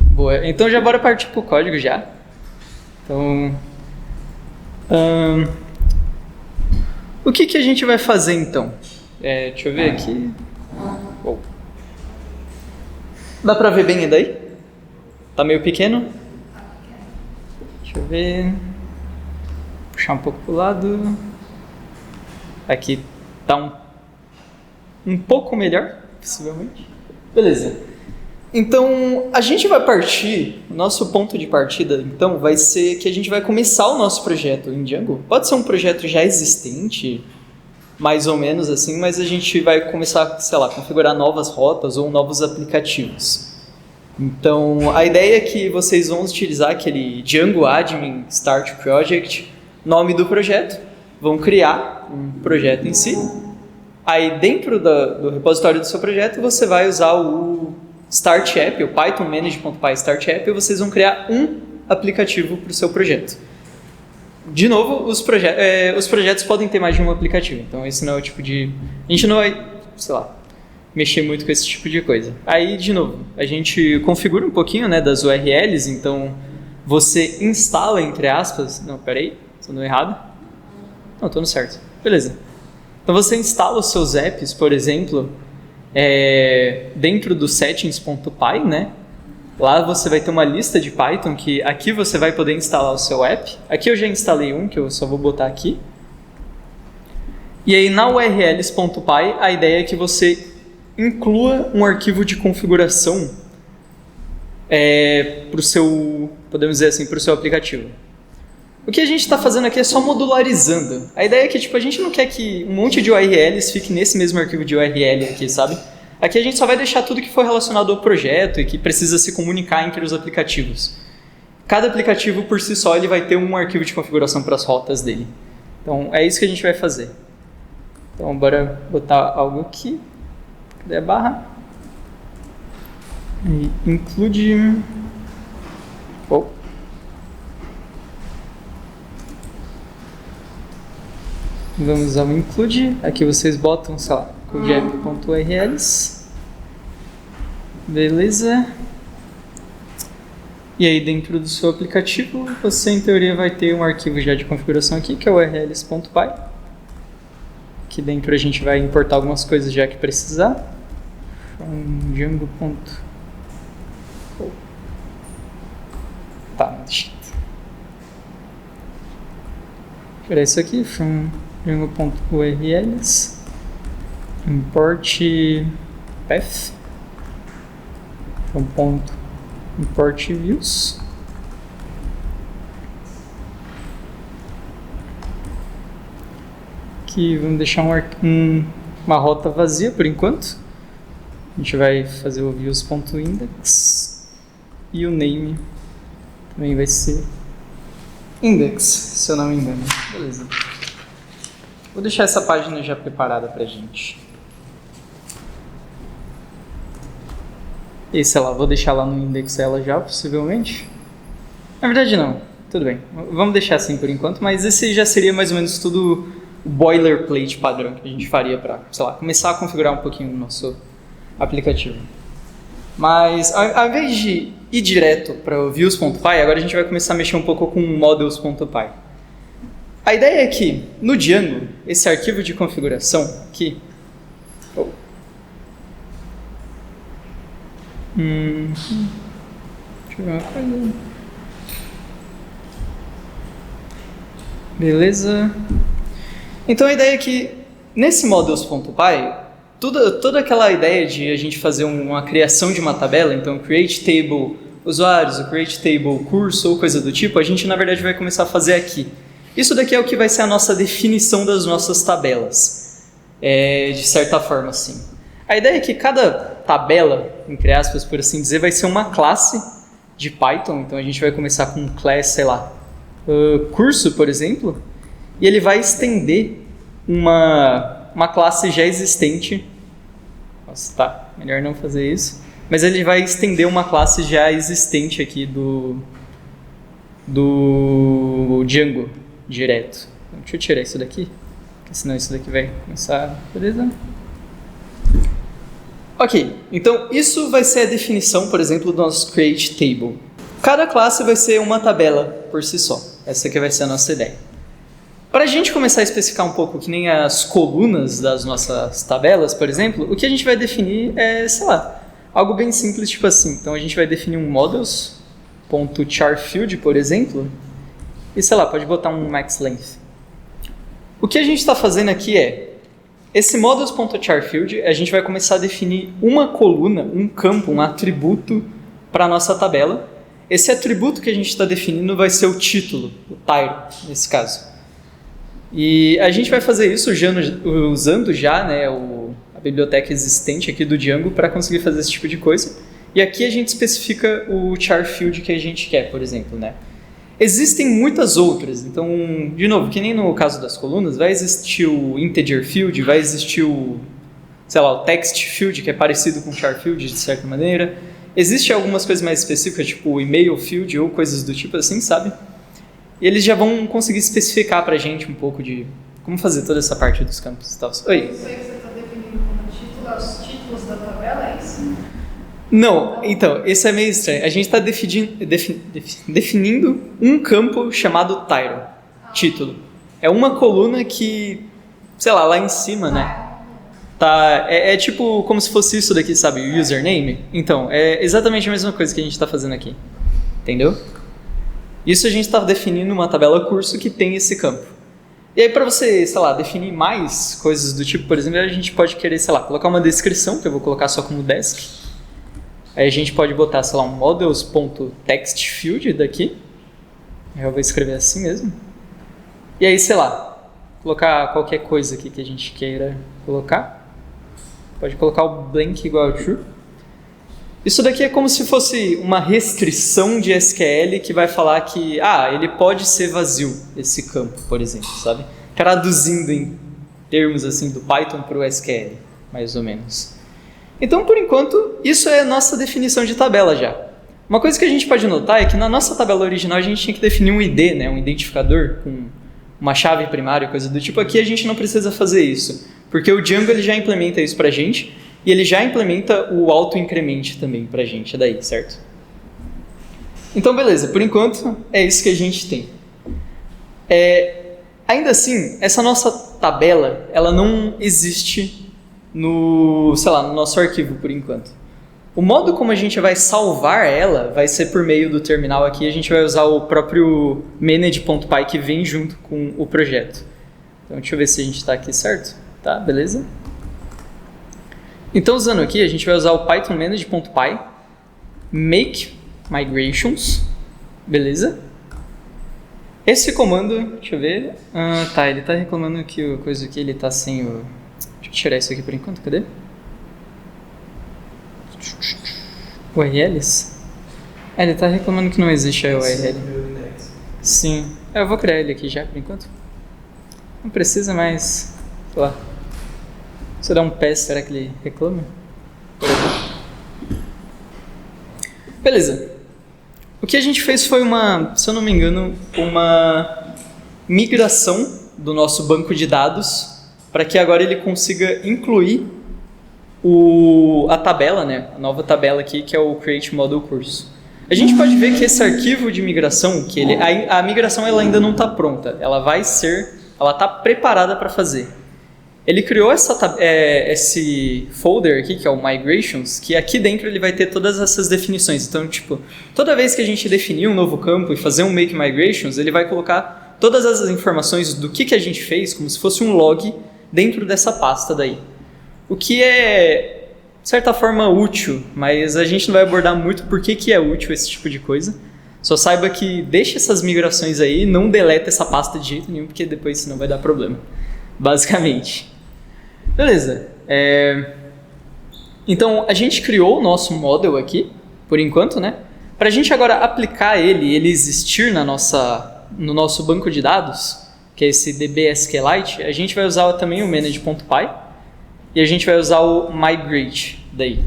Boa. Então já bora partir para o código já. Então, o que a gente vai fazer então? Deixa eu ver aqui. Oh. Dá para ver bem daí? Tá meio pequeno? Deixa eu ver. Puxar um pouco pro lado. Aqui tá um pouco melhor, possivelmente. Beleza. Então, a gente vai partir, o nosso ponto de partida, então, vai ser que a gente vai começar o nosso projeto em Django. Pode ser um projeto já existente, mais ou menos assim, mas a gente vai começar, sei lá, a configurar novas rotas ou novos aplicativos. Então, a ideia é que vocês vão utilizar aquele Django Admin Start Project, nome do projeto, vão criar um projeto em si. Aí, dentro do repositório do seu projeto, você vai usar o Start App, o Python manage.py Start App, e vocês vão criar um aplicativo para o seu projeto. De novo, os projetos podem ter mais de um aplicativo, então esse não é o tipo de... A gente não vai, sei lá, mexer muito com esse tipo de coisa. Aí, de novo, a gente configura um pouquinho, né, das URLs, então você instala, entre aspas... Não, peraí, estou no errado. Não, estou no certo. Beleza. Então você instala os seus apps, por exemplo, dentro do settings.py, né? Lá você vai ter uma lista de Python que aqui você vai poder instalar o seu app. Aqui eu já instalei um, que eu só vou botar aqui. E aí na urls.py a ideia é que você inclua um arquivo de configuração para o seu, podemos dizer assim, para o seu aplicativo. O que a gente está fazendo aqui é só modularizando. A ideia é que a gente não quer que um monte de URLs fique nesse mesmo arquivo de URL aqui, sabe? Aqui a gente só vai deixar tudo que for relacionado ao projeto e que precisa se comunicar entre os aplicativos. Cada aplicativo por si só ele vai ter um arquivo de configuração para as rotas dele. Então é isso que a gente vai fazer. Então bora botar algo aqui. Cadê a barra? E include... Vamos usar o include. Aqui vocês botam, sei lá, codeapp.urls. Beleza. E aí dentro do seu aplicativo, você em teoria vai ter um arquivo já de configuração aqui, que é o urls.py. Aqui dentro a gente vai importar algumas coisas já que precisar. Django. Tá, deixa eu tirar isso aqui. Django.urls import path import views aqui vamos deixar uma rota vazia por enquanto. A gente vai fazer o views.index e o name também vai ser index, se eu não me engano. Beleza. Vou deixar essa página já preparada pra gente. E sei lá, vou deixar lá no index ela já, possivelmente. Na verdade não, tudo bem. Vamos deixar assim por enquanto, mas esse já seria mais ou menos tudo o boilerplate padrão que a gente faria pra, sei lá, começar a configurar um pouquinho o nosso aplicativo. Mas ao invés de ir direto para o views.py, agora a gente vai começar a mexer um pouco com models.py. A ideia é que no Django, esse arquivo de configuração aqui, deixa eu ver uma coisa. Beleza. Então a ideia é que nesse models.py, toda aquela ideia de a gente fazer uma criação de uma tabela, então create table usuários, o create table curso ou coisa do tipo, a gente na verdade vai começar a fazer aqui. Isso daqui é o que vai ser a nossa definição das nossas tabelas, de certa forma assim. A ideia é que cada tabela, entre aspas, por assim dizer, vai ser uma classe de Python, então a gente vai começar com um class, sei lá, curso, por exemplo, e ele vai estender uma classe já existente. Nossa, tá, melhor não fazer isso. Mas ele vai estender uma classe já existente aqui do Django direto. Então, deixa eu tirar isso daqui, porque senão isso daqui vai começar... Beleza? Ok, então isso vai ser a definição, por exemplo, do nosso create table. Cada classe vai ser uma tabela por si só. Essa aqui vai ser a nossa ideia. Para a gente começar a especificar um pouco que nem as colunas das nossas tabelas, por exemplo, o que a gente vai definir é, sei lá, algo bem simples, tipo assim. Então a gente vai definir um models.charField, por exemplo, e sei lá, pode botar um max length. O que a gente está fazendo aqui é, esse models.charField, a gente vai começar a definir uma coluna, um campo, um atributo para a nossa tabela. Esse atributo que a gente está definindo vai ser o título, o title, nesse caso. E a gente vai fazer isso usando já, né, a biblioteca existente aqui do Django para conseguir fazer esse tipo de coisa. E aqui a gente especifica o char field que a gente quer, por exemplo, né? Existem muitas outras, então, de novo, que nem no caso das colunas, vai existir o integer field, vai existir o, sei lá, o text field, que é parecido com o char field de certa maneira. Existem algumas coisas mais específicas, tipo o email field ou coisas do tipo assim, sabe? E eles já vão conseguir especificar pra gente um pouco de como fazer toda essa parte dos campos e tal. Oi? Isso aí que você está definindo como título, os títulos da tabela, é isso? Não, então, esse é meio estranho. A gente está definindo um campo chamado title, título. É uma coluna que, sei lá em cima, né? Tá, é tipo como se fosse isso daqui, sabe? O username. Então, é exatamente a mesma coisa que a gente está fazendo aqui. Entendeu? Isso a gente está definindo uma tabela curso que tem esse campo. E aí para você, sei lá, definir mais coisas do tipo, por exemplo, a gente pode querer, sei lá, colocar uma descrição, que eu vou colocar só como desk. Aí a gente pode botar, sei lá, um models.textfield daqui. Eu vou escrever assim mesmo. E aí, sei lá, colocar qualquer coisa aqui que a gente queira colocar. Pode colocar o blank igual a true. Isso daqui é como se fosse uma restrição de SQL que vai falar que, ele pode ser vazio, esse campo, por exemplo, sabe? Traduzindo em termos assim do Python para o SQL, mais ou menos. Então, por enquanto, isso é a nossa definição de tabela já. Uma coisa que a gente pode notar é que na nossa tabela original a gente tinha que definir um ID, né, um identificador com uma chave primária, coisa do tipo. Aqui a gente não precisa fazer isso, porque o Django ele já implementa isso pra gente. E ele já implementa o auto-increment também pra gente, é daí, certo? Então, beleza, por enquanto é isso que a gente tem. Ainda assim, essa nossa tabela, ela não existe no nosso arquivo por enquanto. O modo como a gente vai salvar ela vai ser por meio do terminal aqui, a gente vai usar o próprio manage.py que vem junto com o projeto. Então, deixa eu ver se a gente está aqui certo. Tá, beleza? Então, usando aqui, a gente vai usar o Python manage.py make migrations, beleza? Esse comando, deixa eu ver, ele está reclamando que o coisa aqui, ele está sem o... Deixa eu tirar isso aqui por enquanto, cadê? URLs? Ele está reclamando que não existe a URL. Sim, eu vou criar ele aqui já por enquanto. Não precisa mais, sei lá. Se eu der um pass, será que ele reclama? Beleza. O que a gente fez foi se eu não me engano, uma migração do nosso banco de dados para que agora ele consiga incluir a tabela, né? A nova tabela aqui, que é o Create Model Curso. a gente pode ver que esse arquivo de migração, a migração ela ainda não está pronta, ela está preparada para fazer. Ele criou esse folder aqui, que é o Migrations, que aqui dentro ele vai ter todas essas definições. Então, tipo, toda vez que a gente definir um novo campo e fazer um Make Migrations, ele vai colocar todas as informações do que a gente fez, como se fosse um log, dentro dessa pasta daí. O que é, de certa forma, útil, mas a gente não vai abordar muito por que é útil esse tipo de coisa. Só saiba que deixa essas migrações aí, não deleta essa pasta de jeito nenhum, porque depois senão vai dar problema, basicamente. Beleza. Então, a gente criou o nosso model aqui, por enquanto, né? Para a gente agora aplicar ele existir no nosso banco de dados, que é esse DB SQLite, a gente vai usar também o manage.py e a gente vai usar o migrate daí.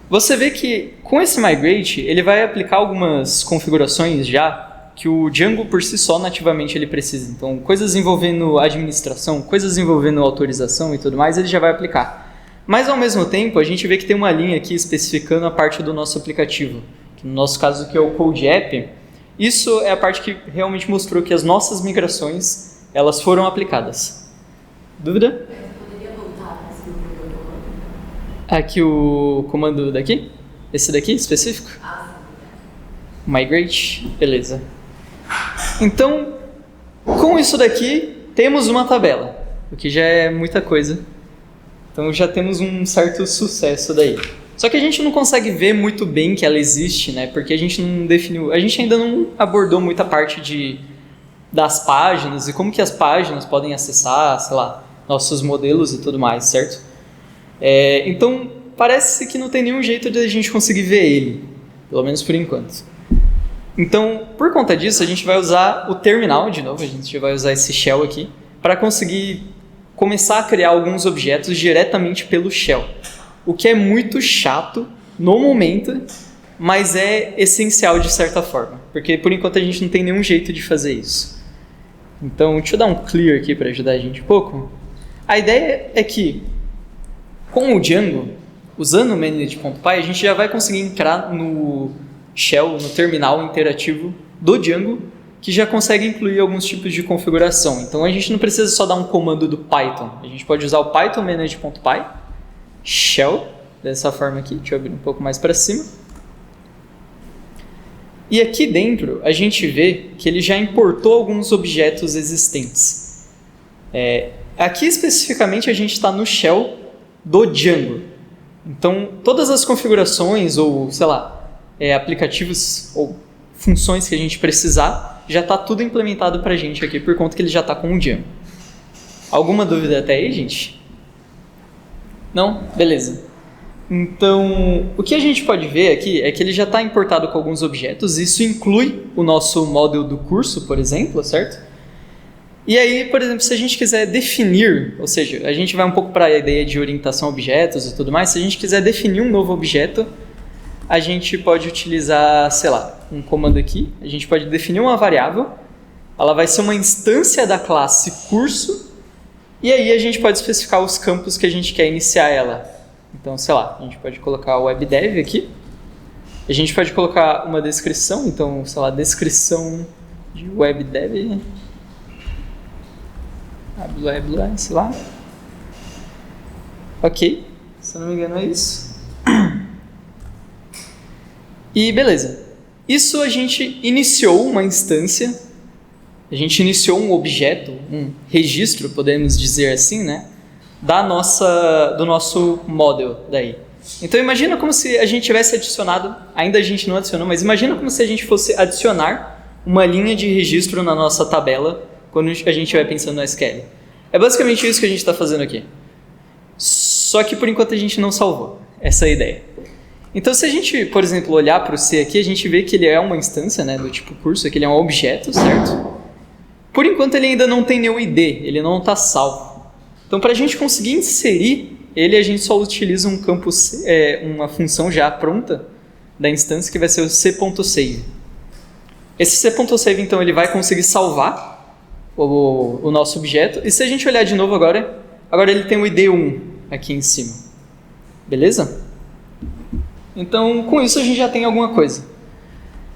Você vê que com esse migrate, ele vai aplicar algumas configurações já que o Django por si só nativamente ele precisa. Então, coisas envolvendo administração, coisas envolvendo autorização e tudo mais, ele já vai aplicar. Mas ao mesmo tempo, a gente vê que tem uma linha aqui especificando a parte do nosso aplicativo, que no nosso caso que é o Code App. Isso é a parte que realmente mostrou que as nossas migrações, elas foram aplicadas. Dúvida? Eu poderia voltar assim no meu comando? Aqui o comando daqui? Esse daqui específico? Migrate, beleza. Então, com isso daqui, temos uma tabela, o que já é muita coisa. Então já temos um certo sucesso daí. Só que a gente não consegue ver muito bem que ela existe, né? Porque a gente não definiu, a gente ainda não abordou muita parte das páginas e como que as páginas podem acessar, sei lá, nossos modelos e tudo mais, certo? Então, parece que não tem nenhum jeito de a gente conseguir ver ele, pelo menos por enquanto. Então, por conta disso, a gente vai usar o terminal de novo, a gente vai usar esse shell aqui, para conseguir começar a criar alguns objetos diretamente pelo shell. O que é muito chato no momento, mas é essencial de certa forma, porque por enquanto a gente não tem nenhum jeito de fazer isso. Então, deixa eu dar um clear aqui para ajudar a gente um pouco. A ideia é que, com o Django, usando o manage.py, a gente já vai conseguir entrar no shell, no terminal interativo do Django, que já consegue incluir alguns tipos de configuração. Então a gente não precisa só dar um comando do Python, a gente pode usar o Python manage.py, shell, dessa forma aqui, deixa eu abrir um pouco mais para cima. E aqui dentro a gente vê que ele já importou alguns objetos existentes. Aqui especificamente a gente está no shell do Django. Então todas as configurações ou, sei lá, aplicativos ou funções que a gente precisar, já está tudo implementado para a gente aqui, por conta que ele já está com o Django. Alguma dúvida até aí, gente? Não? Beleza. Então, o que a gente pode ver aqui é que ele já está importado com alguns objetos, isso inclui o nosso model do curso, por exemplo, certo? E aí, por exemplo, se a gente quiser definir, ou seja, a gente vai um pouco para a ideia de orientação a objetos e tudo mais, se a gente quiser definir um novo objeto, a gente pode utilizar, sei lá, um comando aqui. A gente pode definir uma variável, ela vai ser uma instância da classe curso, e aí a gente pode especificar os campos que a gente quer iniciar ela. Então, sei lá, a gente pode colocar o webdev aqui, a gente pode colocar uma descrição, então, sei lá, descrição de webdev, sei lá. Ok, se eu não me engano é isso. E beleza, isso a gente iniciou uma instância, a gente iniciou um objeto, um registro, podemos dizer assim, né, do nosso model daí. Então imagina como se a gente tivesse adicionado, ainda a gente não adicionou, mas imagina como se a gente fosse adicionar uma linha de registro na nossa tabela quando a gente estiver pensando no SQL. É basicamente isso que a gente está fazendo aqui. Só que por enquanto a gente não salvou essa ideia. Então, se a gente, por exemplo, olhar para o C aqui, a gente vê que ele é uma instância, né, do tipo curso, que ele é um objeto, certo? Por enquanto, ele ainda não tem nenhum ID, ele não está salvo. Então, para a gente conseguir inserir ele, a gente só utiliza um campo, uma função já pronta da instância, que vai ser o c.save. Esse c.save, então, ele vai conseguir salvar o nosso objeto. E se a gente olhar de novo agora ele tem o ID 1 aqui em cima. Beleza? Então, com isso a gente já tem alguma coisa.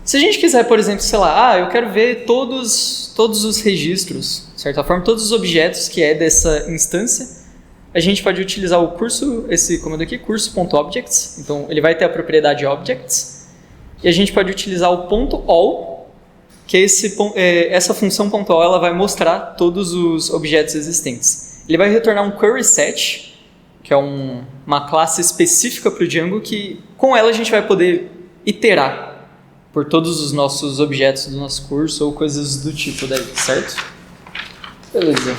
Se a gente quiser, por exemplo, sei lá, eu quero ver todos os registros, de certa forma, todos os objetos que é dessa instância, a gente pode utilizar o curso, esse comando aqui, curso.objects. Então, ele vai ter a propriedade objects. E a gente pode utilizar o .all, que é essa função .all, ela vai mostrar todos os objetos existentes. Ele vai retornar um query set, que é uma classe específica para o Django, que com ela a gente vai poder iterar por todos os nossos objetos do nosso curso ou coisas do tipo daí, certo? Beleza.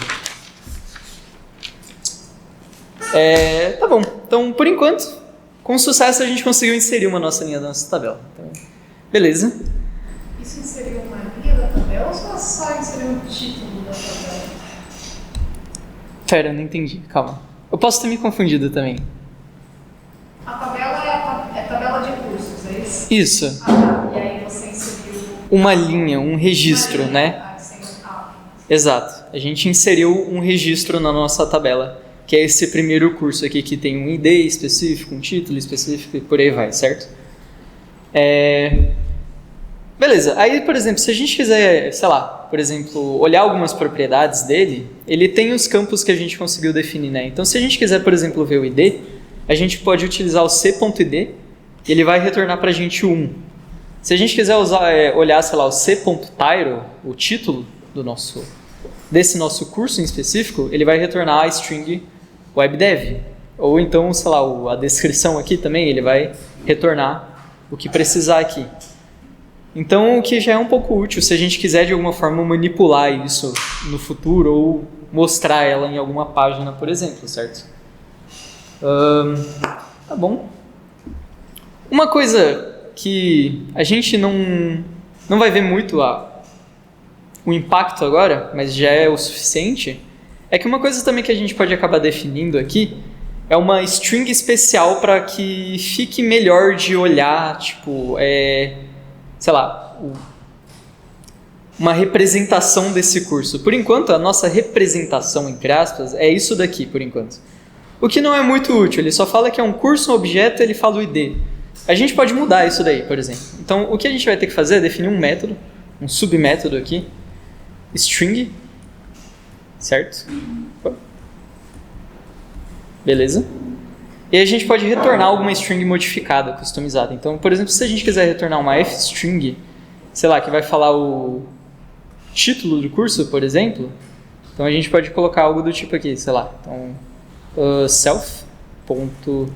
Tá bom. Então, por enquanto, com sucesso a gente conseguiu inserir uma nossa linha da nossa tabela. Então, beleza. Isso inseriu uma linha da tabela ou só inseriu um título da tabela? Pera, eu não entendi. Calma. Eu posso ter me confundido também. A tabela é tabela de cursos, é isso? Isso. Ah, tá. E aí você inseriu... Uma linha, um registro, né? Exato. A gente inseriu um registro na nossa tabela, que é esse primeiro curso aqui, que tem um ID específico, um título específico e por aí vai, certo? Beleza. Aí, por exemplo, se a gente quiser, sei lá, por exemplo, olhar algumas propriedades dele, ele tem os campos que a gente conseguiu definir, né? Então, se a gente quiser, por exemplo, ver o ID, a gente pode utilizar o c.id e ele vai retornar para a gente o 1. Se a gente quiser olhar, sei lá, o c.tyro, o título desse nosso curso em específico, ele vai retornar a string webdev. Ou então, sei lá, a descrição aqui também, ele vai retornar o que precisar aqui. Então, o que já é um pouco útil se a gente quiser de alguma forma manipular isso no futuro ou mostrar ela em alguma página, por exemplo, certo? Tá bom. Uma coisa que a gente não vai ver muito o impacto agora, mas já é o suficiente, é que uma coisa também que a gente pode acabar definindo aqui é uma string especial para que fique melhor de olhar, tipo, sei lá, uma representação desse curso. Por enquanto, a nossa representação, entre aspas, é isso daqui, por enquanto. O que não é muito útil, ele só fala que é um curso, um objeto, ele fala o ID. A gente pode mudar isso daí, por exemplo. Então, o que a gente vai ter que fazer é definir um método, um submétodo aqui, string, certo? Beleza? E a gente pode retornar alguma string modificada, customizada. Então, por exemplo, se a gente quiser retornar uma f-string, sei lá, que vai falar o título do curso, por exemplo, então a gente pode colocar algo do tipo aqui, sei lá, então self.tyro,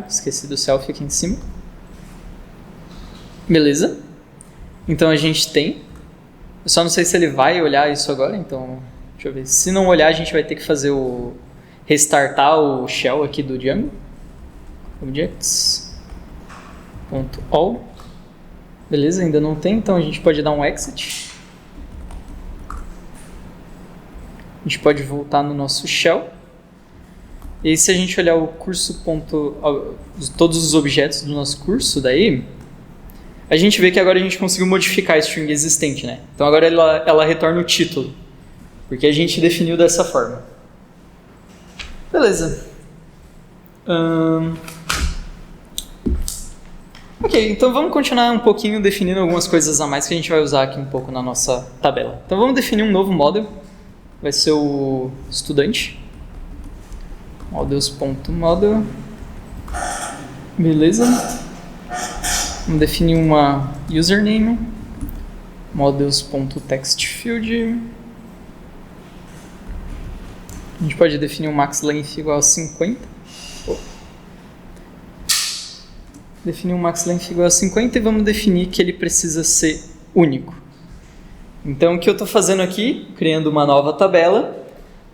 esqueci do self aqui em cima. Beleza? Então a gente tem, eu só não sei se ele vai olhar isso agora, então deixa eu ver. Se não olhar, a gente vai ter que fazer restartar o shell aqui do Django. Objects.all. Beleza, ainda não tem, então a gente pode dar um exit. A gente pode voltar no nosso shell. E aí, se a gente olhar o curso. Todos os objetos do nosso curso, daí a gente vê que agora a gente conseguiu modificar a string existente, né? Então agora ela retorna o título, porque a gente definiu dessa forma. Beleza. Ok, então vamos continuar um pouquinho definindo algumas coisas a mais que a gente vai usar aqui um pouco na nossa tabela. Então vamos definir um novo model. Vai ser o estudante. Models.model. Beleza. Vamos definir uma username. Models.textfield. A gente pode definir um max length igual a 50. Definir um max length igual a 50 e vamos definir que ele precisa ser único. Então, o que eu estou fazendo aqui? Criando uma nova tabela,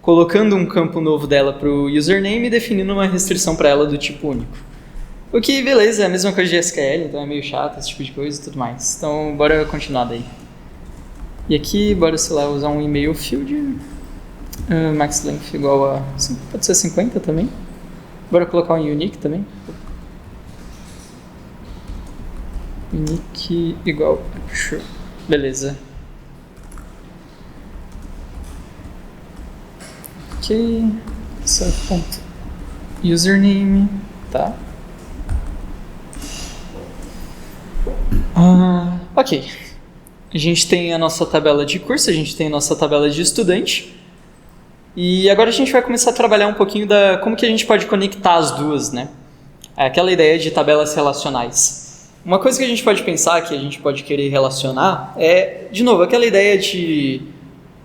colocando um campo novo dela para o username e definindo uma restrição para ela do tipo único. O que, beleza, é a mesma coisa de SQL, então é meio chato esse tipo de coisa e tudo mais. Então, bora continuar daí. E aqui, bora, sei lá, usar um email field. Max length igual a... pode ser 50 também. Bora colocar um unique também. Unique igual... Sure. Beleza. Ok. Username. Tá. Ok. A gente tem a nossa tabela de curso, a gente tem a nossa tabela de estudante. E agora a gente vai começar a trabalhar um pouquinho da como que a gente pode conectar as duas, né? Aquela ideia de tabelas relacionais. Uma coisa que a gente pode pensar, que a gente pode querer relacionar, é, de novo, aquela ideia de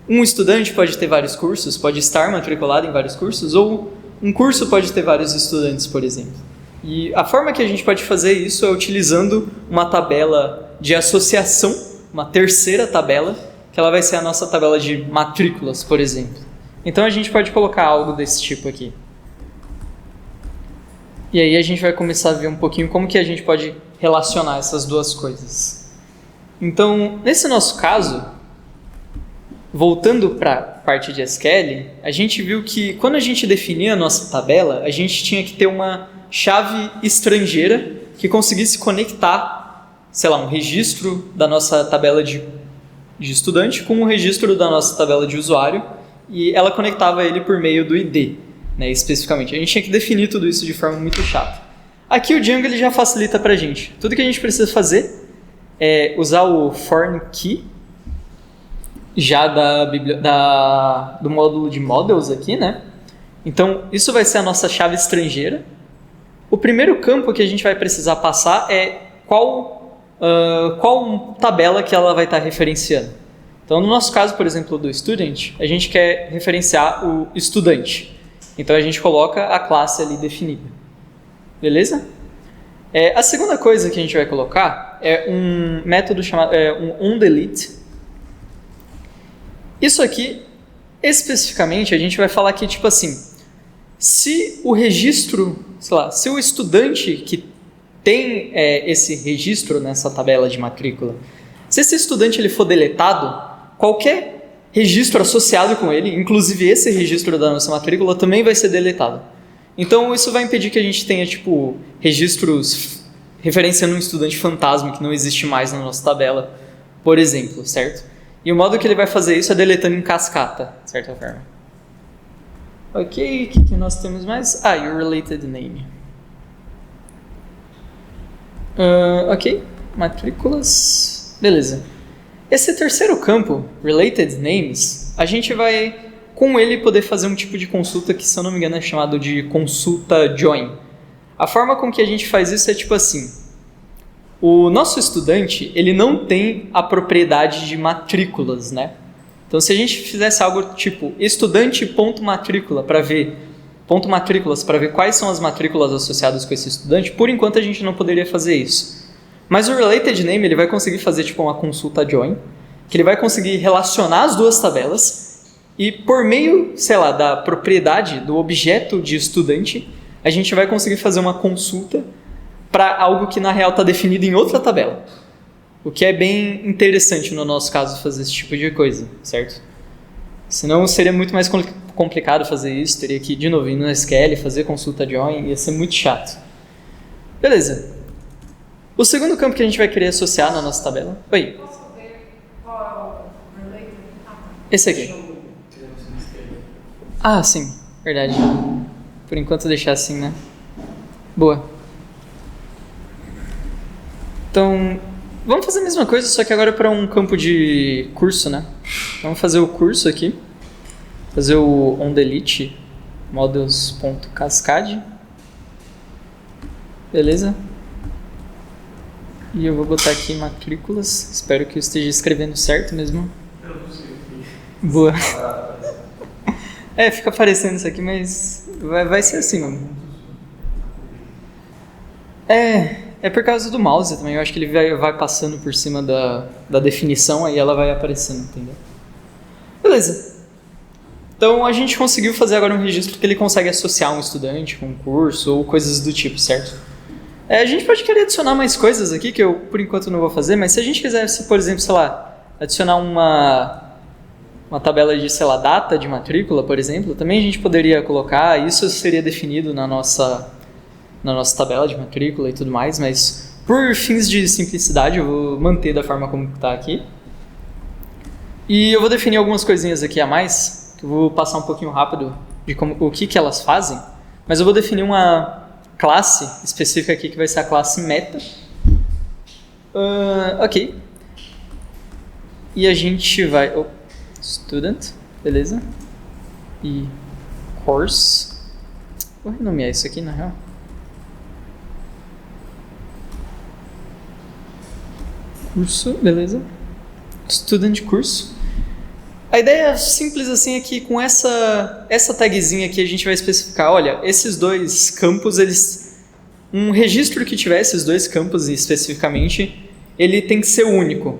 um estudante pode ter vários cursos, pode estar matriculado em vários cursos, ou um curso pode ter vários estudantes, por exemplo. E a forma que a gente pode fazer isso é utilizando uma tabela de associação, uma terceira tabela, que ela vai ser a nossa tabela de matrículas, por exemplo. Então a gente pode colocar algo desse tipo aqui. E aí a gente vai começar a ver um pouquinho como que a gente pode relacionar essas duas coisas. Então, nesse nosso caso, voltando para a parte de SQL, a gente viu que quando a gente definia a nossa tabela, a gente tinha que ter uma chave estrangeira que conseguisse conectar, sei lá, um registro da nossa tabela de estudante com um registro da nossa tabela de usuário, e ela conectava ele por meio do ID, né, especificamente. A gente tinha que definir tudo isso de forma muito chata. Aqui o Django ele já facilita para a gente. Tudo que a gente precisa fazer é usar o foreign key, já do módulo de models aqui, né? Então, isso vai ser a nossa chave estrangeira. O primeiro campo que a gente vai precisar passar é qual tabela que ela vai estar referenciando. Então, no nosso caso, por exemplo, do student, a gente quer referenciar o estudante. Então, a gente coloca a classe ali definida. Beleza? A segunda coisa que a gente vai colocar é um método chamado um onDelete. Isso aqui, especificamente, a gente vai falar que, tipo assim, se o registro, sei lá, se o estudante que tem esse registro nessa tabela de matrícula, se esse estudante ele for deletado, qualquer registro associado com ele, inclusive esse registro da nossa matrícula, também vai ser deletado. Então, isso vai impedir que a gente tenha, tipo, registros referenciando um estudante fantasma que não existe mais na nossa tabela, por exemplo, certo? E o modo que ele vai fazer isso é deletando em cascata, de certa forma. Ok, o que nós temos mais? Your related name. Ok, matrículas. Beleza. Esse terceiro campo, related names, a gente vai, com ele, poder fazer um tipo de consulta que, se eu não me engano, é chamado de consulta join. A forma com que a gente faz isso é tipo assim. O nosso estudante, ele não tem a propriedade de matrículas, né? Então, se a gente fizesse algo tipo estudante.matrícula para ver matrículas para ver quais são as matrículas associadas com esse estudante, por enquanto a gente não poderia fazer isso. Mas o related name, ele vai conseguir fazer tipo uma consulta join, que ele vai conseguir relacionar as duas tabelas e por meio, sei lá, da propriedade do objeto de estudante, a gente vai conseguir fazer uma consulta para algo que na real está definido em outra tabela. O que é bem interessante no nosso caso fazer esse tipo de coisa, certo? Senão seria muito mais complicado fazer isso, teria que ir de novo no SQL, fazer consulta join, ia ser muito chato. Beleza. O segundo campo que a gente vai querer associar na nossa tabela... Oi. Posso ver qual é o related? Esse aqui. Sim, verdade. Por enquanto deixar assim, né? Boa. Então, vamos fazer a mesma coisa, só que agora para um campo de curso, né? Vamos fazer o curso aqui. Fazer o onDelete models.cascade. Beleza? E eu vou botar aqui matrículas. Espero que eu esteja escrevendo certo mesmo. Eu não sei. Boa. Fica aparecendo isso aqui, mas vai ser assim, mano. É por causa do mouse também. Eu acho que ele vai passando por cima da definição, aí ela vai aparecendo, entendeu? Beleza. Então a gente conseguiu fazer agora um registro que ele consegue associar um estudante com um curso ou coisas do tipo, certo? A gente pode querer adicionar mais coisas aqui, que eu por enquanto não vou fazer, mas se a gente quisesse, por exemplo, sei lá, adicionar uma tabela de, sei lá, data de matrícula, por exemplo, também a gente poderia colocar, isso seria definido na nossa tabela de matrícula e tudo mais, mas por fins de simplicidade eu vou manter da forma como está aqui. E eu vou definir algumas coisinhas aqui a mais, que eu vou passar um pouquinho rápido de o que elas fazem, mas eu vou definir uma classe específica aqui que vai ser a classe meta. Ok. E a gente vai... student, beleza? E course. Vou renomear isso aqui, na real. Curso, beleza? Student curso. A ideia simples assim é que com essa tagzinha aqui a gente vai especificar, olha, esses dois campos, um registro que tiver esses dois campos especificamente, ele tem que ser único.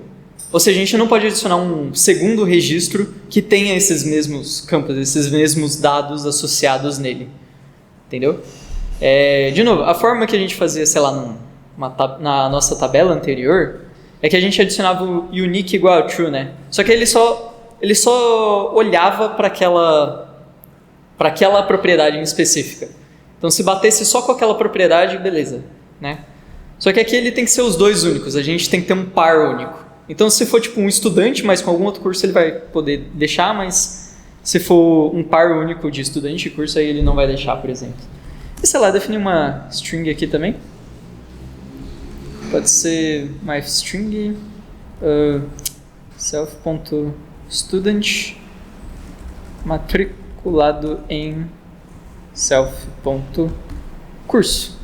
Ou seja, a gente não pode adicionar um segundo registro que tenha esses mesmos campos, esses mesmos dados associados nele. Entendeu? De novo, a forma que a gente fazia, sei lá, na nossa tabela anterior, é que a gente adicionava o unique igual a true, né? Só que ele só olhava para aquela propriedade em específica. Então, se batesse só com aquela propriedade, beleza, né? Só que aqui ele tem que ser os dois únicos, a gente tem que ter um par único. Então, se for tipo um estudante, mas com algum outro curso ele vai poder deixar, mas se for um par único de estudante e curso, aí ele não vai deixar, por exemplo. E sei lá, definir uma string aqui também. Pode ser myString self.student matriculado em self.curso.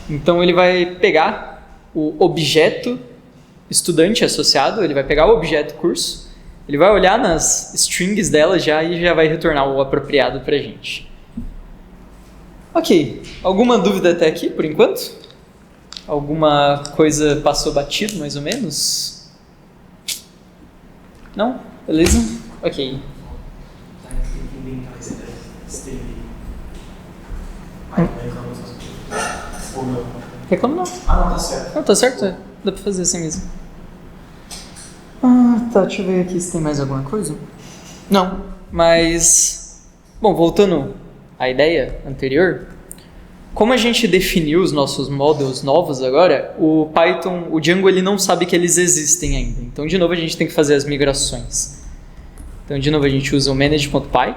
Então ele vai pegar o objeto estudante associado, ele vai pegar o objeto curso, ele vai olhar nas strings dela já e já vai retornar o apropriado pra gente. Ok, alguma dúvida até aqui por enquanto? Alguma coisa passou batido mais ou menos? Não? Beleza? Ok. Reclama não. Ah, não, tá certo. Não, tá certo? Dá pra fazer assim mesmo. Tá, deixa eu ver aqui se tem mais alguma coisa. Não, mas... Bom, voltando à ideia anterior, como a gente definiu os nossos models novos agora, o Python, o Django, ele não sabe que eles existem ainda. Então, de novo, a gente tem que fazer as migrações. Então, de novo, a gente usa o manage.py,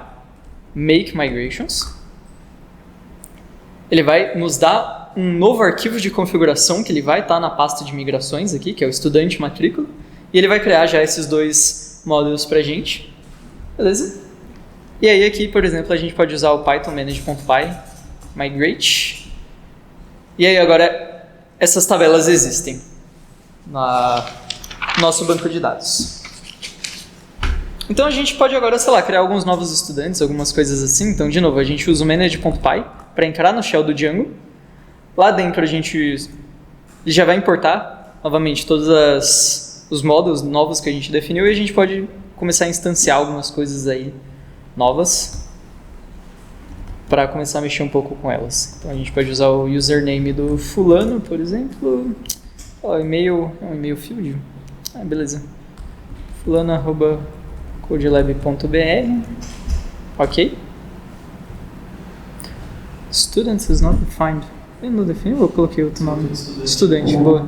make migrations. Ele vai nos dar um novo arquivo de configuração que ele vai estar na pasta de migrações aqui, que é o estudante matrícula, e ele vai criar já esses dois models pra gente. Beleza? E aí aqui, por exemplo, a gente pode usar o Python manage.py migrate. E aí agora essas tabelas existem no nosso banco de dados. Então a gente pode agora, sei lá, criar alguns novos estudantes, algumas coisas assim. Então, de novo, a gente usa o manage.py para entrar no shell do Django. Lá dentro a gente já vai importar novamente todos os models novos que a gente definiu e a gente pode começar a instanciar algumas coisas aí novas para começar a mexer um pouco com elas. Então a gente pode usar o username do fulano, por exemplo. E-mail, é um e-mail field. Beleza. fulano@codelab.br. Ok. Students is not defined. Eu não defini ou eu coloquei outro nome? Estudante, boa.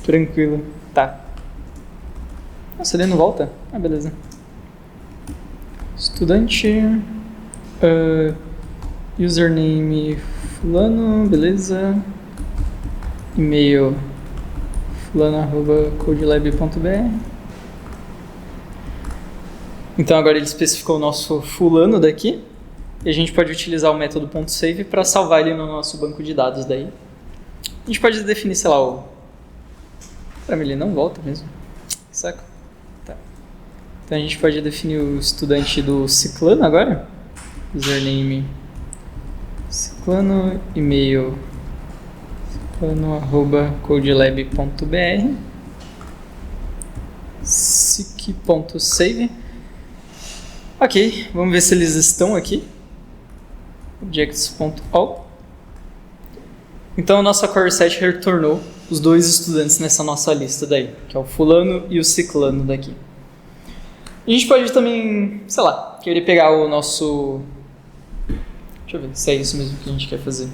Tranquilo. Tá. Nossa, ele não volta? Beleza. Estudante, username fulano, beleza. E-mail fulano@codelab.br. Então agora ele especificou o nosso fulano daqui. E a gente pode utilizar o método .save para salvar ele no nosso banco de dados daí. A gente pode definir, sei lá, Pra mim ele não volta mesmo. Saco? Tá. Então a gente pode definir o estudante do ciclano agora. Username ciclano, e-mail ciclano@codelab.br, sic.save. Ok, vamos ver se eles estão aqui. Objects.all. Então a nossa core set retornou os dois estudantes nessa nossa lista daí, que é o fulano e o ciclano daqui. A gente pode também, sei lá, querer pegar o nosso... Deixa eu ver se é isso mesmo que a gente quer fazer.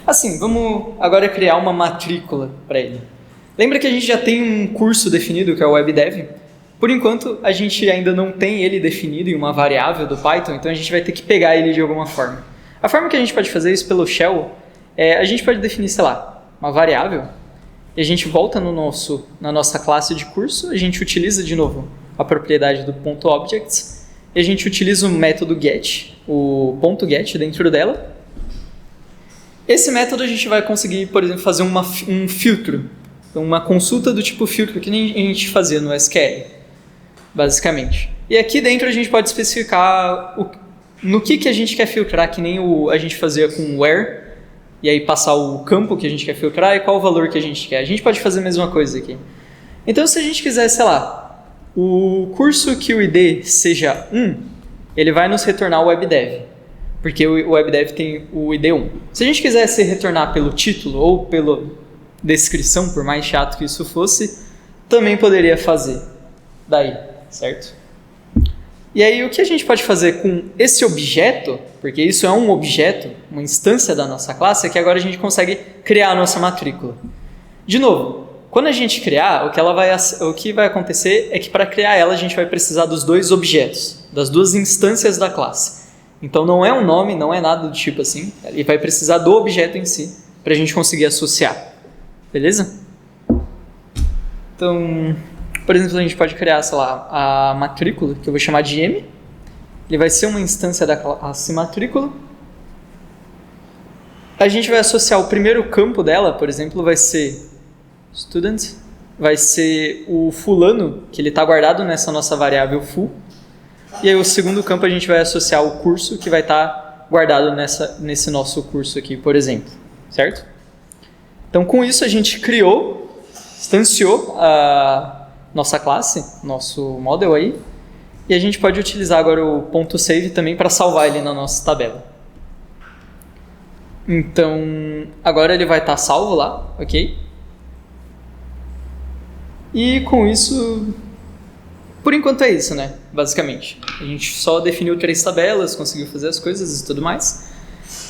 Assim, vamos agora criar uma matrícula para ele. Lembra que a gente já tem um curso definido, que é o WebDev? Por enquanto, a gente ainda não tem ele definido em uma variável do Python, então a gente vai ter que pegar ele de alguma forma. A forma que a gente pode fazer isso pelo shell é a gente pode definir, sei lá, uma variável e a gente volta na nossa classe de curso, a gente utiliza de novo a propriedade do .objects, e a gente utiliza o método get, o .get dentro dela. Esse método a gente vai conseguir, por exemplo, fazer um filtro, uma consulta do tipo filtro, que nem a gente fazia no SQL, basicamente. E aqui dentro a gente pode especificar no que a gente quer filtrar, que nem a gente fazia com o where, e aí passar o campo que a gente quer filtrar e qual o valor que a gente quer. A gente pode fazer a mesma coisa aqui. Então, se a gente quiser, sei lá, o curso que o ID seja 1, ele vai nos retornar o WebDev, porque o WebDev tem o ID 1. Se a gente quisesse retornar pelo título ou pela descrição, por mais chato que isso fosse, também poderia fazer daí, certo? E aí o que a gente pode fazer com esse objeto, porque isso é um objeto, uma instância da nossa classe, é que agora a gente consegue criar a nossa matrícula. De novo, quando a gente criar, o que vai acontecer é que para criar ela a gente vai precisar dos dois objetos, das duas instâncias da classe. Então não é um nome, não é nada do tipo assim, ele vai precisar do objeto em si para a gente conseguir associar. Beleza? Então, por exemplo, a gente pode criar, sei lá, a matrícula, que eu vou chamar de M. Ele vai ser uma instância da classe matrícula. A gente vai associar o primeiro campo dela, por exemplo, vai ser student, vai ser o fulano, que ele está guardado nessa nossa variável foo. E aí o segundo campo a gente vai associar o curso, que vai estar guardado nesse nosso curso aqui, por exemplo. Certo? Então, com isso a gente instanciou a nossa classe, nosso model aí, e a gente pode utilizar agora o .save também para salvar ele na nossa tabela. Então, agora ele vai estar salvo lá, ok? E com isso, por enquanto é isso, né? Basicamente. A gente só definiu 3 tabelas, conseguiu fazer as coisas e tudo mais.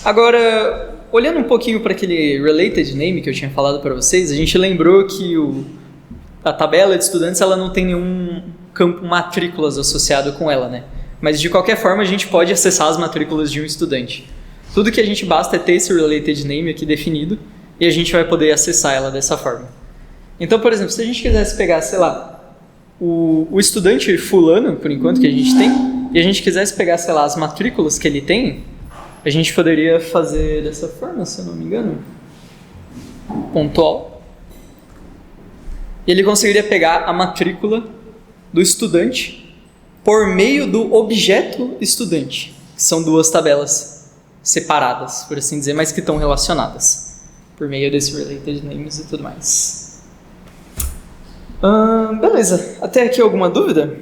Agora, olhando um pouquinho para aquele related name que eu tinha falado para vocês, a gente lembrou que a tabela de estudantes ela não tem nenhum campo matrículas associado com ela, né? Mas de qualquer forma a gente pode acessar as matrículas de um estudante. Tudo que a gente basta é ter esse related name aqui definido e a gente vai poder acessar ela dessa forma. Então, por exemplo, se a gente quisesse pegar, sei lá, o estudante fulano, por enquanto que a gente tem, e a gente quisesse pegar, sei lá, as matrículas que ele tem, a gente poderia fazer dessa forma, se eu não me engano, pontual. E ele conseguiria pegar a matrícula do estudante por meio do objeto estudante, que são 2 tabelas separadas, por assim dizer, mas que estão relacionadas, por meio desse related names e tudo mais. Beleza, até aqui alguma dúvida?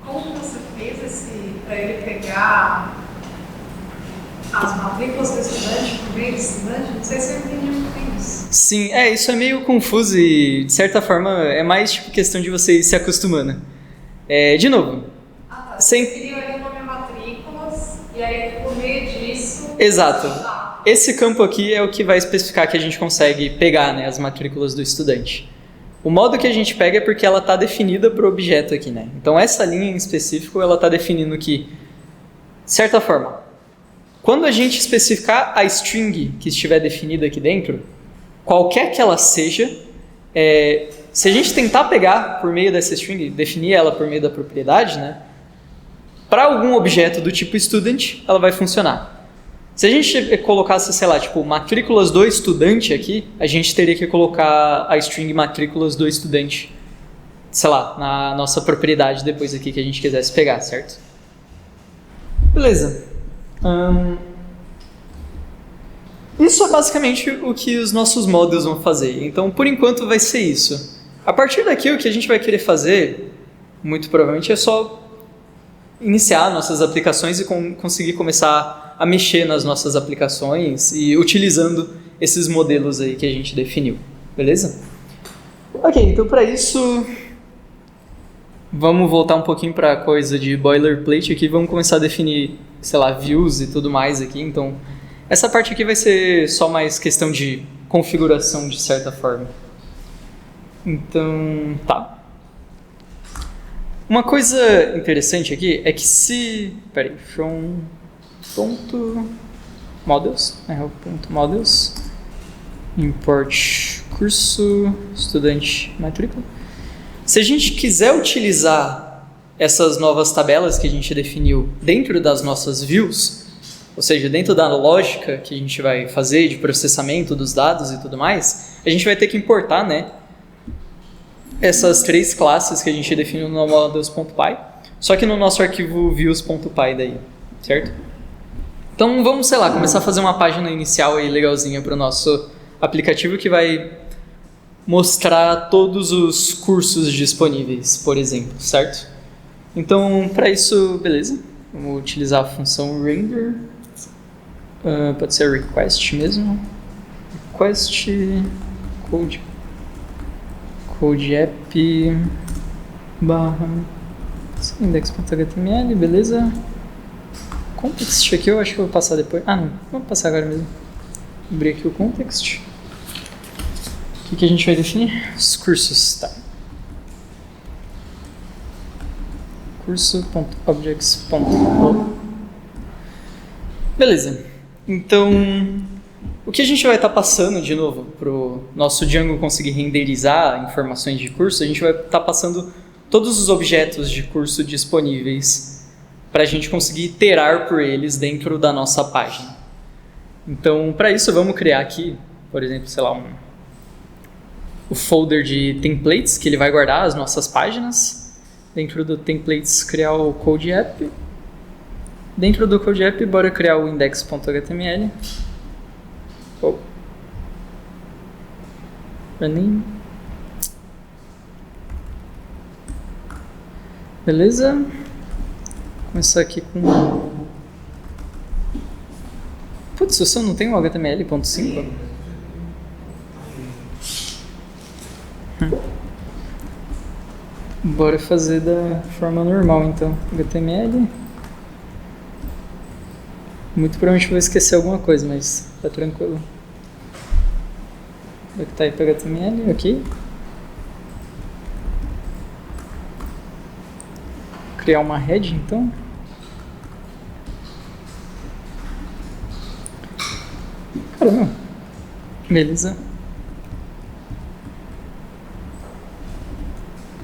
Como você fez para ele pegar as matrículas do estudante por meio do estudante? Não sei se eu entendi muito bem isso. Sim, isso é meio confuso e, de certa forma, é mais tipo questão de você ir se acostumando. De novo. Você queria ali o nome matrículas e aí por meio disso... Exato. Esse campo aqui é o que vai especificar que a gente consegue pegar, né, as matrículas do estudante. O modo que a gente pega é porque ela está definida para o objeto aqui, né? Então essa linha em específico ela está definindo que, de certa forma, quando a gente especificar a string que estiver definida aqui dentro, qualquer que ela seja, se a gente tentar pegar por meio dessa string, definir ela por meio da propriedade, né, para algum objeto do tipo student, ela vai funcionar. Se a gente colocasse, sei lá, tipo, matrículas do estudante aqui, a gente teria que colocar a string matrículas do estudante, sei lá, na nossa propriedade depois aqui que a gente quisesse pegar, certo? Beleza. Isso é basicamente o que os nossos models vão fazer. Então, por enquanto, vai ser isso. A partir daqui, o que a gente vai querer fazer, muito provavelmente, é só iniciar nossas aplicações e conseguir começar a mexer nas nossas aplicações e utilizando esses modelos aí que a gente definiu. Beleza? Ok, então para isso, vamos voltar um pouquinho para a coisa de boilerplate aqui. Vamos começar a definir, sei lá, views e tudo mais aqui. Então, essa parte aqui vai ser só mais questão de configuração de certa forma. Então, tá. Uma coisa interessante aqui é que se... Peraí, ponto models. Ponto models. import curso, estudante, matrícula. Se a gente quiser utilizar essas novas tabelas que a gente definiu dentro das nossas views, ou seja, dentro da lógica que a gente vai fazer de processamento dos dados e tudo mais, a gente vai ter que importar, né, essas 3 classes que a gente definiu no models.py, só que no nosso arquivo views.py daí, certo? Então vamos, sei lá, começar a fazer uma página inicial aí legalzinha para o nosso aplicativo que vai mostrar todos os cursos disponíveis, por exemplo, certo? Então, para isso, beleza, vamos utilizar a função render, pode ser request mesmo, request code app barra index.html, beleza. Context aqui eu acho que eu vou passar depois. Ah, não, vamos passar agora mesmo. Vou abrir aqui o context. O que a gente vai definir? Os cursos, tá. Curso.objects.all. Beleza. Então, o que a gente vai estar passando de novo para o nosso Django conseguir renderizar informações de curso, a gente vai estar passando todos os objetos de curso disponíveis para a gente conseguir iterar por eles dentro da nossa página. Então, para isso, vamos criar aqui, por exemplo, sei lá, o folder de templates, que ele vai guardar as nossas páginas. Dentro do templates, criar o code app. Dentro do code app, bora criar o index.html. Running. Beleza. Começar aqui com... Putz, eu só não tenho o HTML.5. Bora fazer da forma normal então. HTML. Muito provavelmente vou esquecer alguma coisa, mas tá tranquilo. Type HTML, ok. Criar uma head então. Caramba. Beleza.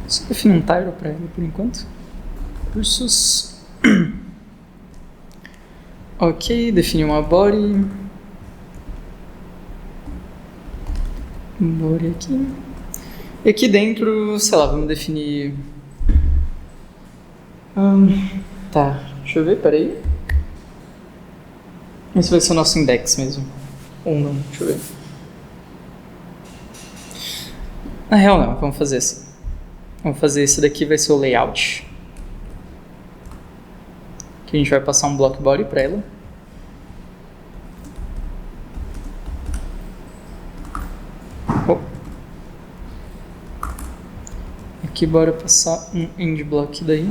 Só definir um title para ele por enquanto. Cursos. Ok, definir uma body. Body aqui. E aqui dentro, sei lá, vamos definir... tá, deixa eu ver, peraí. Esse vai ser o nosso index mesmo. Ou não, deixa eu ver. Na real não, vamos fazer assim. Vamos fazer esse daqui, vai ser o layout. Que a gente vai passar um block body para ela. Aqui bora passar um end block daí.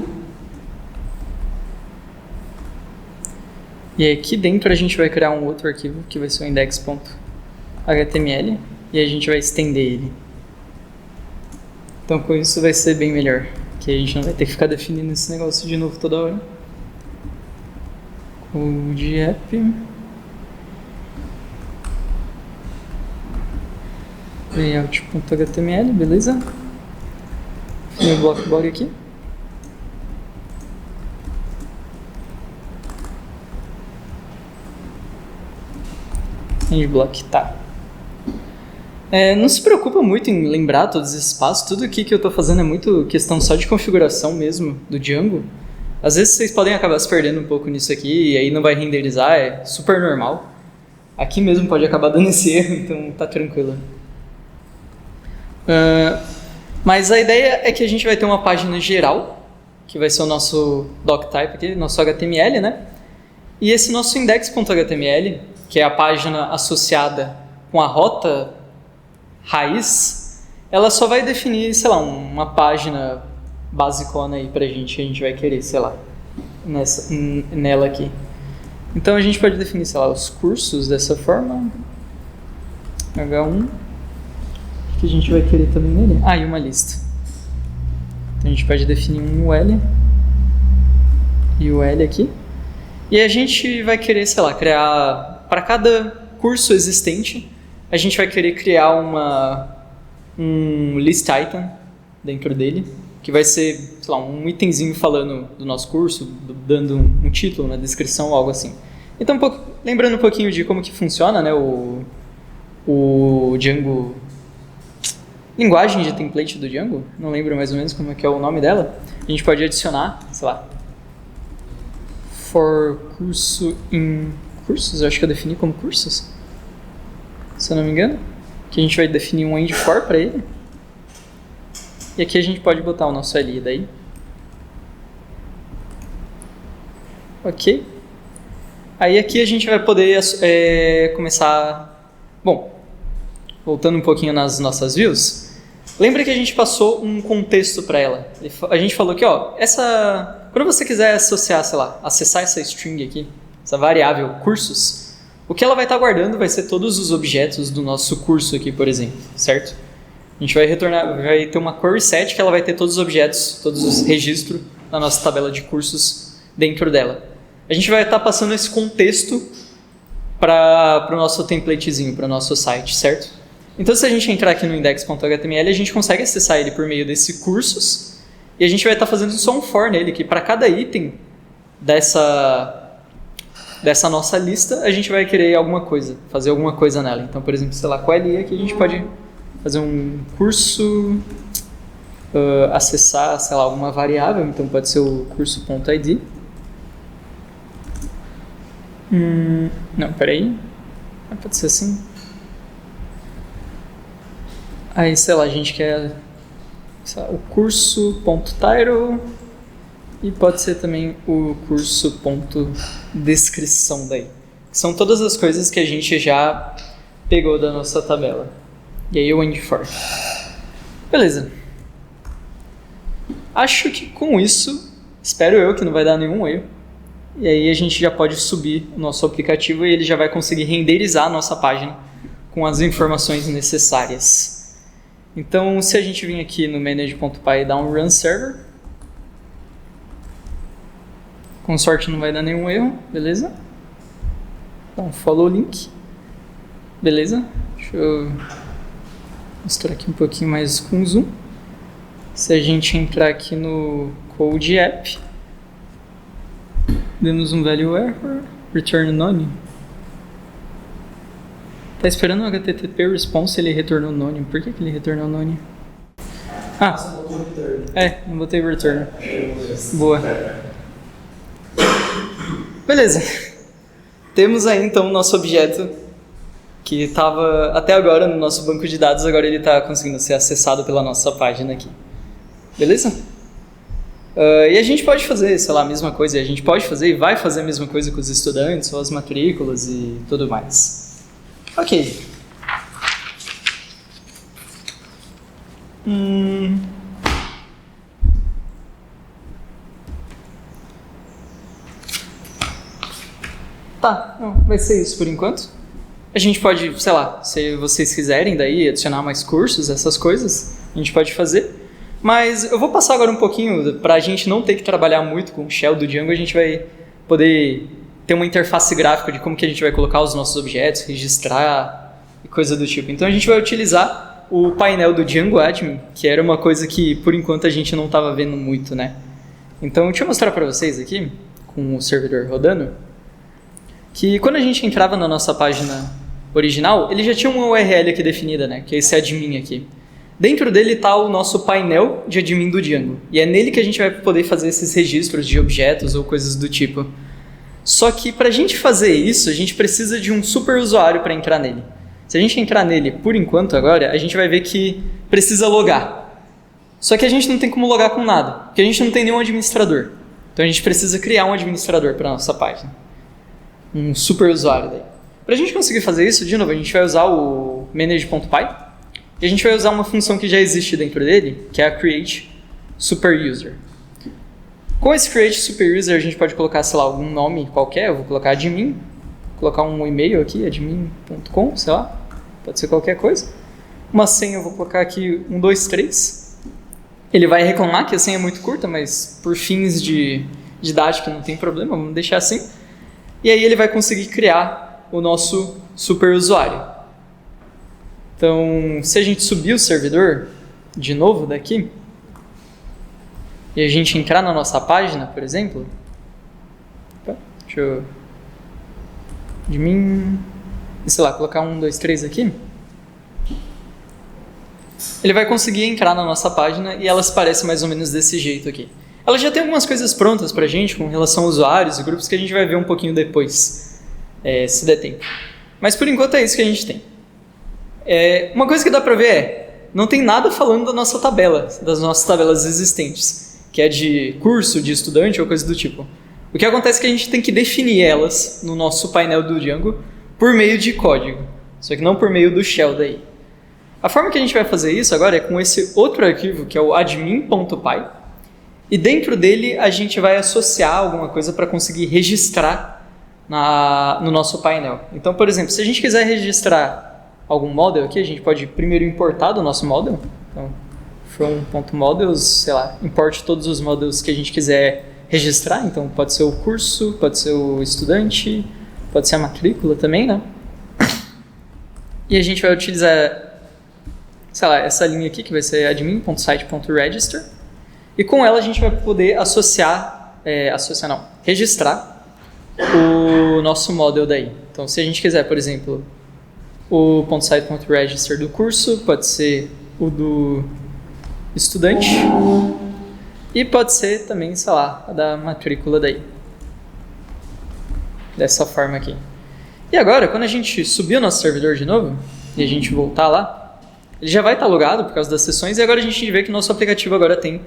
E aqui dentro a gente vai criar um outro arquivo que vai ser o index.html e a gente vai estender ele. Então com isso vai ser bem melhor, que a gente não vai ter que ficar definindo esse negócio de novo toda hora. Code app. Layout.html, beleza? Tem o block body aqui. End block, tá. Não se preocupa muito em lembrar todos esses passos. Tudo aqui que eu estou fazendo é muito questão só de configuração mesmo do Django. Às vezes vocês podem acabar se perdendo um pouco nisso aqui e aí não vai renderizar, é super normal. Aqui mesmo pode acabar dando esse erro, então tá tranquilo. Mas a ideia é que a gente vai ter uma página geral, que vai ser o nosso doctype aqui, nosso HTML, né? E esse nosso index.html, que é a página associada com a rota raiz, ela só vai definir, sei lá, uma página basicona aí pra gente, que a gente vai querer, sei lá, nela aqui. Então a gente pode definir, sei lá, os cursos dessa forma. H1. Que a gente vai querer também nele. E uma lista. Então a gente pode definir um UL e o L aqui. E a gente vai querer, sei lá, criar para cada curso existente, a gente vai querer criar um list item dentro dele, que vai ser, sei lá, um itemzinho falando do nosso curso, dando um título, uma descrição, algo assim. Então, lembrando um pouquinho de como que funciona, né, o Django, linguagem de template do Django, não lembro mais ou menos como é que é o nome dela, a gente pode adicionar, sei lá, for curso in cursos, eu acho que eu defini como cursos, se eu não me engano, que a gente vai definir um end for para ele, e aqui a gente pode botar o nosso LI daí, ok, aí aqui a gente vai poder começar, bom, voltando um pouquinho nas nossas views, lembra que a gente passou um contexto para ela. A gente falou que, ó, quando você quiser associar, sei lá, acessar essa string aqui, essa variável cursos, o que ela vai estar guardando vai ser todos os objetos do nosso curso aqui, por exemplo, certo? A gente vai ter uma query set que ela vai ter todos os objetos, todos os registros da nossa tabela de cursos dentro dela. A gente vai estar passando esse contexto para o nosso templatezinho, para o nosso site, certo? Então, se a gente entrar aqui no index.html, a gente consegue acessar ele por meio desse cursos e a gente vai estar fazendo só um for nele, que para cada item dessa nossa lista, a gente vai querer alguma coisa, fazer alguma coisa nela. Então, por exemplo, sei lá, com a LI aqui a gente pode fazer um curso, acessar, sei lá, alguma variável, então pode ser o curso.id. Não, peraí, pode ser assim. Aí, sei lá, a gente quer o curso.title e pode ser também o curso.descrição daí. São todas as coisas que a gente já pegou da nossa tabela. E aí o end for. Beleza. Acho que com isso, espero eu que não vai dar nenhum erro. E aí a gente já pode subir o nosso aplicativo e ele já vai conseguir renderizar a nossa página com as informações necessárias. Então, se a gente vir aqui no manage.py e dar um run server, com sorte não vai dar nenhum erro, beleza? Então, follow link, beleza? Deixa eu mostrar aqui um pouquinho mais com zoom. Se a gente entrar aqui no code app, demos um value error, return none. Tá esperando o HTTP response, ele retornou none. Por que ele retornou none? Não botei return. Boa. Beleza. Temos aí então o nosso objeto que estava até agora no nosso banco de dados, agora ele está conseguindo ser acessado pela nossa página aqui. Beleza? E a gente pode fazer, sei lá, a mesma coisa, a gente pode fazer e vai fazer a mesma coisa com os estudantes, ou as matrículas e tudo mais. Ok. Tá, não, vai ser isso por enquanto. A gente pode, sei lá, se vocês quiserem daí adicionar mais cursos, essas coisas, a gente pode fazer. Mas eu vou passar agora um pouquinho, para a gente não ter que trabalhar muito com o shell do Django, a gente vai poder ter uma interface gráfica de como que a gente vai colocar os nossos objetos, registrar e coisa do tipo. Então a gente vai utilizar o painel do Django Admin, que era uma coisa que por enquanto a gente não estava vendo muito, né? Então deixa eu mostrar para vocês aqui, com o servidor rodando, que quando a gente entrava na nossa página original, ele já tinha uma URL aqui definida, né? Que é esse admin aqui. Dentro dele está o nosso painel de admin do Django. E é nele que a gente vai poder fazer esses registros de objetos ou coisas do tipo. Só que para a gente fazer isso, a gente precisa de um super usuário para entrar nele. Se a gente entrar nele por enquanto agora, a gente vai ver que precisa logar. Só que a gente não tem como logar com nada, porque a gente não tem nenhum administrador. Então a gente precisa criar um administrador para a nossa página. Um super usuário daí. Para a gente conseguir fazer isso, de novo, a gente vai usar o manage.py. E a gente vai usar uma função que já existe dentro dele, que é a create super user. Com esse create super user, a gente pode colocar, sei lá, algum nome qualquer. Eu vou colocar admin, colocar um e-mail aqui, admin.com, sei lá, pode ser qualquer coisa. Uma senha eu vou colocar aqui 123. Ele vai reclamar que a senha é muito curta, mas por fins de didática não tem problema, vamos deixar assim. E aí ele vai conseguir criar o nosso super usuário. Então, se a gente subir o servidor de novo daqui, e a gente entrar na nossa página, por exemplo, deixa eu sei lá, colocar 1, 2, 3 aqui, ele vai conseguir entrar na nossa página e ela se parece mais ou menos desse jeito aqui. Ela já tem algumas coisas prontas pra gente com relação a usuários e grupos que a gente vai ver um pouquinho depois, se der tempo. Mas por enquanto é isso que a gente tem. Uma coisa que dá pra ver não tem nada falando da nossa tabela, das nossas tabelas existentes, que é de curso, de estudante ou coisa do tipo. O que acontece é que a gente tem que definir elas no nosso painel do Django por meio de código, só que não por meio do shell daí. A forma que a gente vai fazer isso agora é com esse outro arquivo, que é o admin.py, e dentro dele a gente vai associar alguma coisa para conseguir registrar no nosso painel. Então, por exemplo, se a gente quiser registrar algum model aqui, a gente pode primeiro importar do nosso model. Então, from.models, sei lá, importe todos os models que a gente quiser registrar. Então, pode ser o curso, pode ser o estudante, pode ser a matrícula também, né? E a gente vai utilizar, sei lá, essa linha aqui, que vai ser admin.site.register. E com ela a gente vai poder registrar o nosso model daí. Então, se a gente quiser, por exemplo, o .site.register do curso, pode ser o do estudante e pode ser também, sei lá, a da matrícula daí. Dessa forma aqui. E agora, quando a gente subir o nosso servidor de novo e a gente voltar lá, ele já vai estar logado por causa das sessões e agora a gente vê que nosso aplicativo agora tem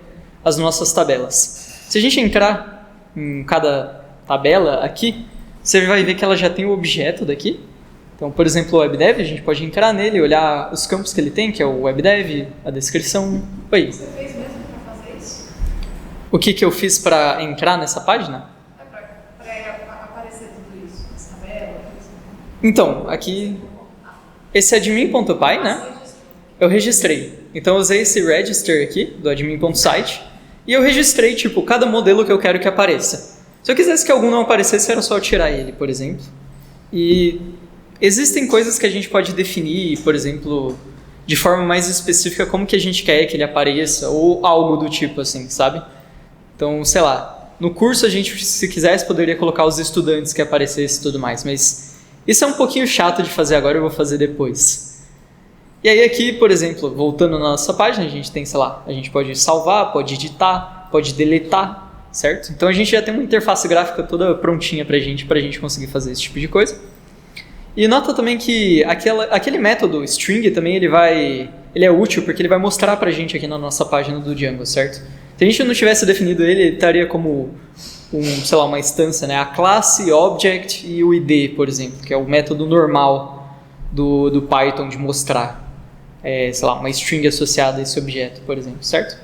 as nossas tabelas. Se a gente entrar em cada tabela aqui, você vai ver que ela já tem o objeto daqui. Então, por exemplo, o WebDev, a gente pode entrar nele e olhar os campos que ele tem, que é o WebDev, a descrição. Oi. Você fez mesmo para fazer isso? O que eu fiz para entrar nessa página? Para aparecer tudo isso, as tabelas. Então, aqui, esse admin.py, né? Eu registrei. Então, eu usei esse register aqui, do admin.site, e eu registrei, tipo, cada modelo que eu quero que apareça. Se eu quisesse que algum não aparecesse, era só eu tirar ele, por exemplo. E existem coisas que a gente pode definir, por exemplo, de forma mais específica, como que a gente quer que ele apareça, ou algo do tipo assim, sabe? Então, sei lá, no curso a gente, se quisesse, poderia colocar os estudantes que aparecessem e tudo mais, mas isso é um pouquinho chato de fazer agora, eu vou fazer depois. E aí aqui, por exemplo, voltando na nossa página, a gente tem, sei lá, a gente pode salvar, pode editar, pode deletar, certo? Então a gente já tem uma interface gráfica toda prontinha pra gente conseguir fazer esse tipo de coisa. E nota também que aquele método string também ele é útil porque ele vai mostrar pra gente aqui na nossa página do Django, certo? Se a gente não tivesse definido ele estaria como sei lá, uma instância, né? A classe, object e o id, por exemplo, que é o método normal do Python de mostrar, sei lá, uma string associada a esse objeto, por exemplo, certo?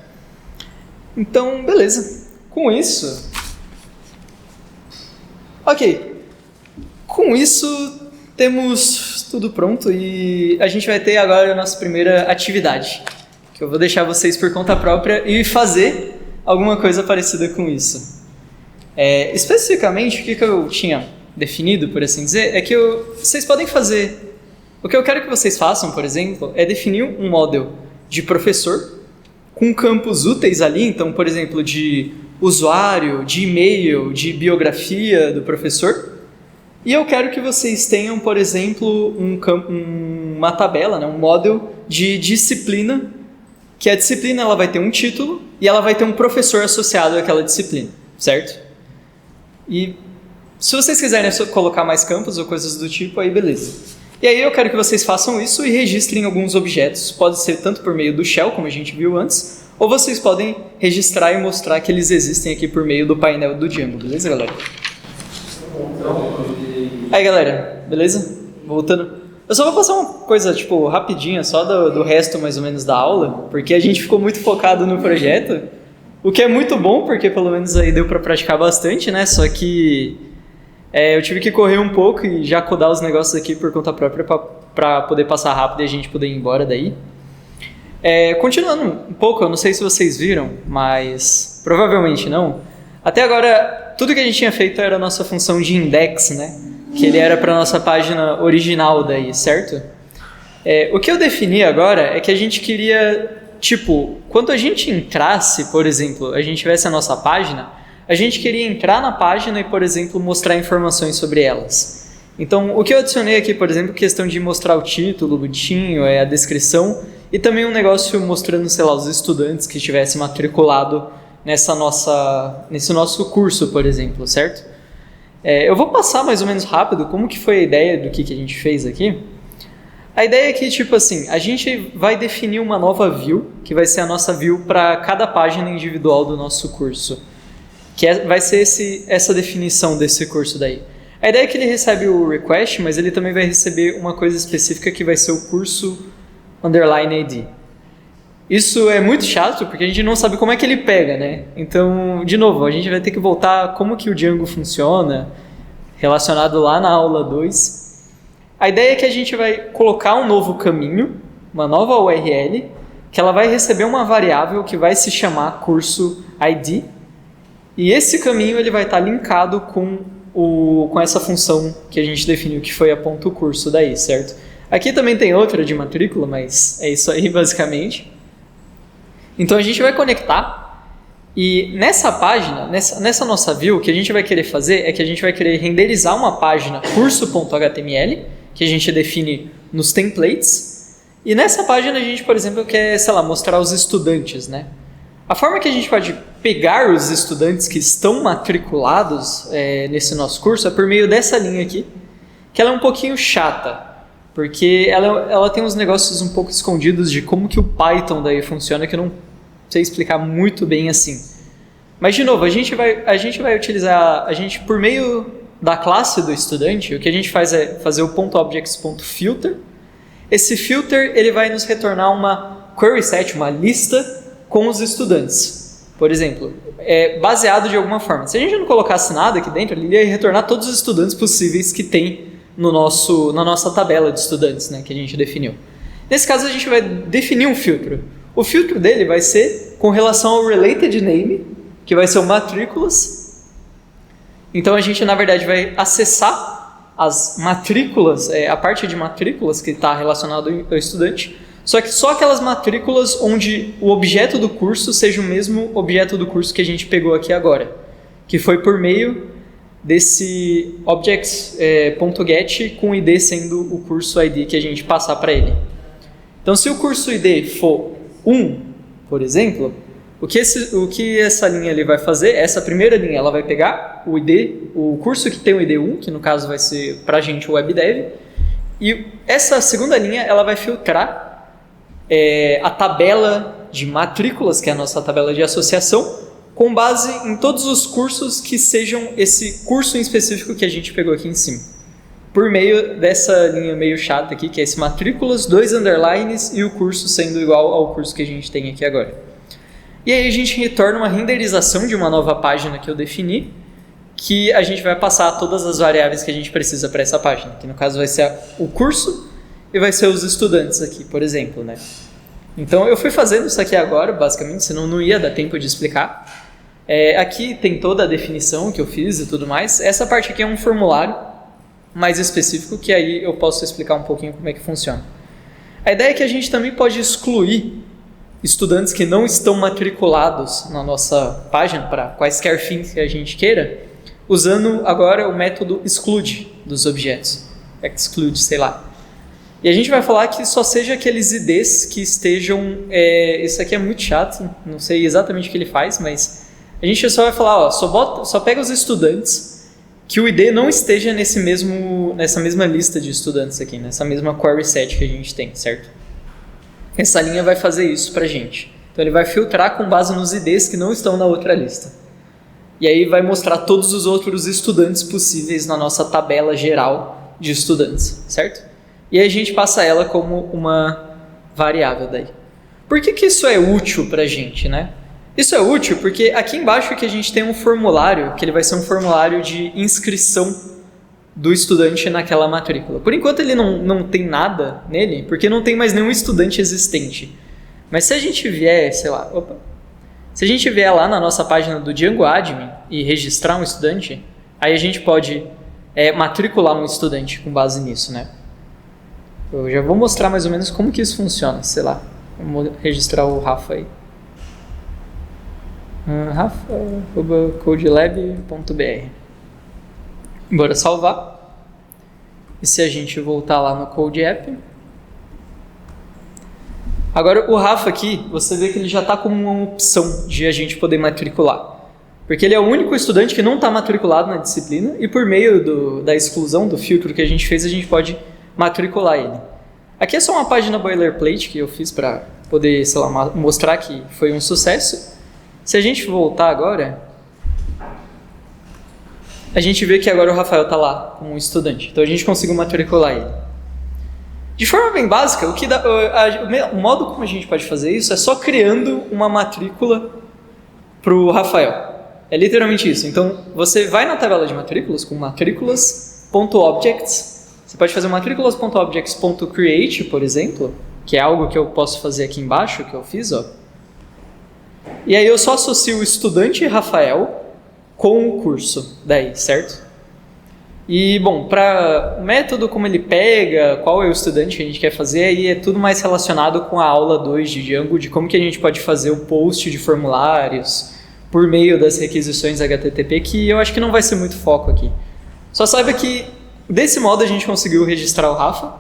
Então, beleza. Com isso... Ok. Com isso, temos tudo pronto e a gente vai ter agora a nossa primeira atividade, que eu vou deixar vocês por conta própria e fazer alguma coisa parecida com isso. Especificamente, o que eu tinha definido, por assim dizer, é que vocês podem fazer... O que eu quero que vocês façam, por exemplo, é definir um model de professor com campos úteis ali, então, por exemplo, de usuário, de e-mail, de biografia do professor. E eu quero que vocês tenham, por exemplo, uma tabela, né, um model de disciplina, que a disciplina ela vai ter um título e ela vai ter um professor associado àquela disciplina, certo? E se vocês quiserem colocar mais campos ou coisas do tipo, aí beleza. E aí eu quero que vocês façam isso e registrem alguns objetos. Pode ser tanto por meio do shell, como a gente viu antes, ou vocês podem registrar e mostrar que eles existem aqui por meio do painel do Django. Beleza, galera? Aí, galera, beleza? Voltando. Eu só vou passar uma coisa, tipo, rapidinha, só do resto, mais ou menos, da aula, porque a gente ficou muito focado no projeto, o que é muito bom, porque pelo menos aí deu pra praticar bastante, né? Só que... eu tive que correr um pouco e já codar os negócios aqui por conta própria para poder passar rápido e a gente poder ir embora daí. Continuando um pouco, eu não sei se vocês viram, mas provavelmente não. Até agora, tudo que a gente tinha feito era a nossa função de index, né? Que ele era para a nossa página original daí, certo? O que eu defini agora é que a gente queria, tipo, quando a gente entrasse, por exemplo, a gente tivesse a nossa página, a gente queria entrar na página e, por exemplo, mostrar informações sobre elas. Então, o que eu adicionei aqui, por exemplo, questão de mostrar o título bonitinho, a descrição, e também um negócio mostrando, sei lá, os estudantes que tivessem matriculado nesse nosso curso, por exemplo, certo? Eu vou passar mais ou menos rápido como que foi a ideia do que a gente fez aqui. A ideia é que, tipo assim, a gente vai definir uma nova view, que vai ser a nossa view para cada página individual do nosso curso, que vai ser essa definição desse curso daí. A ideia é que ele recebe o request, mas ele também vai receber uma coisa específica que vai ser o curso _ID. Isso é muito chato, porque a gente não sabe como é que ele pega, né? Então, de novo, a gente vai ter que voltar como que o Django funciona, relacionado lá na aula 2. A ideia é que a gente vai colocar um novo caminho, uma nova URL, que ela vai receber uma variável que vai se chamar curso ID, e esse caminho ele vai estar linkado com essa função que a gente definiu, que foi a .curso daí, certo? Aqui também tem outra de matrícula, mas é isso aí basicamente. Então a gente vai conectar e nessa página, nessa nossa view, o que a gente vai querer fazer é que a gente vai querer renderizar uma página curso.html, que a gente define nos templates, e nessa página a gente, por exemplo, quer, sei lá, mostrar os estudantes, né? A forma que a gente pode pegar os estudantes que estão matriculados nesse nosso curso é por meio dessa linha aqui, que ela é um pouquinho chata, porque ela tem uns negócios um pouco escondidos de como que o Python daí funciona, que eu não sei explicar muito bem assim. Mas, de novo, a gente vai utilizar, por meio da classe do estudante, o que a gente faz é fazer o .objects.filter. Esse filter ele vai nos retornar uma query set, uma lista com os estudantes. Por exemplo, baseado de alguma forma. Se a gente não colocasse nada aqui dentro, ele ia retornar todos os estudantes possíveis que tem na nossa tabela de estudantes, né, que a gente definiu. Nesse caso, a gente vai definir um filtro. O filtro dele vai ser com relação ao related name, que vai ser o matrículas. Então, a gente, na verdade, vai acessar as matrículas, a parte de matrículas que está relacionada ao estudante, só que só aquelas matrículas onde o objeto do curso seja o mesmo objeto do curso que a gente pegou aqui agora, que foi por meio desse objects.get com o ID sendo o curso ID que a gente passar para ele. Então, se o curso ID for 1, por exemplo, o que essa linha ali vai fazer, essa primeira linha ela vai pegar o ID, o curso que tem o ID 1, que no caso vai ser para a gente o WebDev, e essa segunda linha ela vai filtrar a tabela de matrículas, que é a nossa tabela de associação, com base em todos os cursos que sejam esse curso em específico que a gente pegou aqui em cima. Por meio dessa linha meio chata aqui, que é esse matrículas, 2 underlines e o curso sendo igual ao curso que a gente tem aqui agora. E aí a gente retorna uma renderização de uma nova página que eu defini, que a gente vai passar todas as variáveis que a gente precisa para essa página, que no caso vai ser o curso e vai ser os estudantes aqui, por exemplo, né? Então eu fui fazendo isso aqui agora, basicamente, senão não ia dar tempo de explicar. Aqui tem toda a definição que eu fiz e tudo mais. Essa parte aqui é um formulário mais específico, que aí eu posso explicar um pouquinho como é que funciona. A ideia é que a gente também pode excluir estudantes que não estão matriculados na nossa página para quaisquer fins que a gente queira, usando agora o método exclude dos objetos. Exclude, sei lá. E a gente vai falar que só seja aqueles IDs que estejam... isso aqui é muito chato, não sei exatamente o que ele faz, mas a gente só vai falar, só pega os estudantes que o ID não esteja nessa mesma lista de estudantes aqui, nessa mesma query set que a gente tem, certo? Essa linha vai fazer isso pra gente. Então ele vai filtrar com base nos IDs que não estão na outra lista. E aí vai mostrar todos os outros estudantes possíveis na nossa tabela geral de estudantes, certo? E aí a gente passa ela como uma variável daí. Por que isso é útil pra gente, né? Isso é útil porque aqui embaixo que a gente tem um formulário, que ele vai ser um formulário de inscrição do estudante naquela matrícula. Por enquanto ele não tem nada nele, porque não tem mais nenhum estudante existente. Mas se a gente vier, se a gente vier lá na nossa página do Django Admin e registrar um estudante, aí a gente pode matricular um estudante com base nisso, né? Eu já vou mostrar mais ou menos como que isso funciona, sei lá. Vamos registrar o Rafa aí. rafa@codelab.br. Bora salvar. E se a gente voltar lá no Code App. Agora o Rafa aqui, você vê que ele já está como uma opção de a gente poder matricular. Porque ele é o único estudante que não está matriculado na disciplina e por meio da exclusão, do filtro que a gente fez, a gente pode matricular ele. Aqui é só uma página boilerplate que eu fiz para poder, sei lá, mostrar que foi um sucesso. Se a gente voltar agora, a gente vê que agora o Rafael está lá como um estudante. Então a gente conseguiu matricular ele. De forma bem básica, o modo como a gente pode fazer isso é só criando uma matrícula para o Rafael. É literalmente isso. Então, você vai na tabela de matrículas com matrículas.objects. Você pode fazer matrículas.objects.create, por exemplo, que é algo que eu posso fazer aqui embaixo, que eu fiz, ó. E aí eu só associo o estudante Rafael com o curso daí, certo? E, bom, para o método, como ele pega, qual é o estudante que a gente quer fazer, aí é tudo mais relacionado com a aula 2 de Django, de como que a gente pode fazer o post de formulários por meio das requisições HTTP, que eu acho que não vai ser muito foco aqui. Só saiba que, desse modo, a gente conseguiu registrar o Rafa,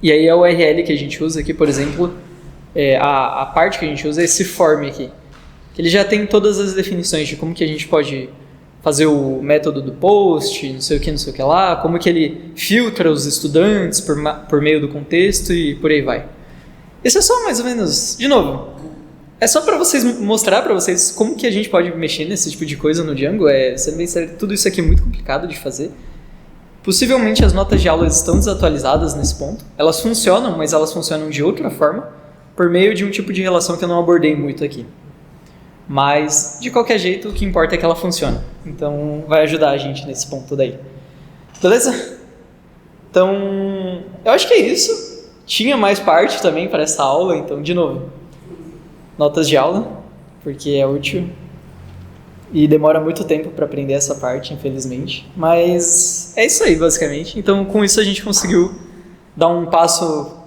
e aí a URL que a gente usa aqui, por exemplo, a parte que a gente usa é esse form aqui, que ele já tem todas as definições de como que a gente pode fazer o método do post, não sei o que lá, como que ele filtra os estudantes por meio do contexto e por aí vai. Isso é só mais ou menos, de novo, é só para vocês mostrar para vocês como que a gente pode mexer nesse tipo de coisa no Django. Sendo bem sério, tudo isso aqui é muito complicado de fazer. Possivelmente as notas de aulas estão desatualizadas nesse ponto. Elas funcionam, mas elas funcionam de outra forma, por meio de um tipo de relação que eu não abordei muito aqui. Mas, de qualquer jeito, o que importa é que ela funcione. Então, vai ajudar a gente nesse ponto daí. Beleza? Então, eu acho que é isso. Tinha mais parte também para essa aula, então, de novo, notas de aula, porque é útil. E demora muito tempo para aprender essa parte, infelizmente. Mas é isso aí, basicamente. Então, com isso, a gente conseguiu dar um passo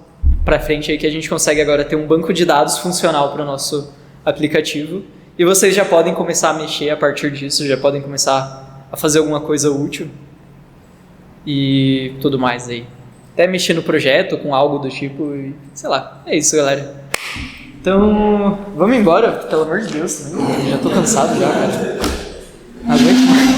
para frente aí, que a gente consegue agora ter um banco de dados funcional para o nosso aplicativo. E vocês já podem começar a mexer a partir disso, já podem começar a fazer alguma coisa útil e tudo mais aí. Até mexer no projeto com algo do tipo e sei lá. É isso, galera. Então, vamos embora, pelo amor de Deus também. Eu já tô cansado já, cara. Não aguento mais.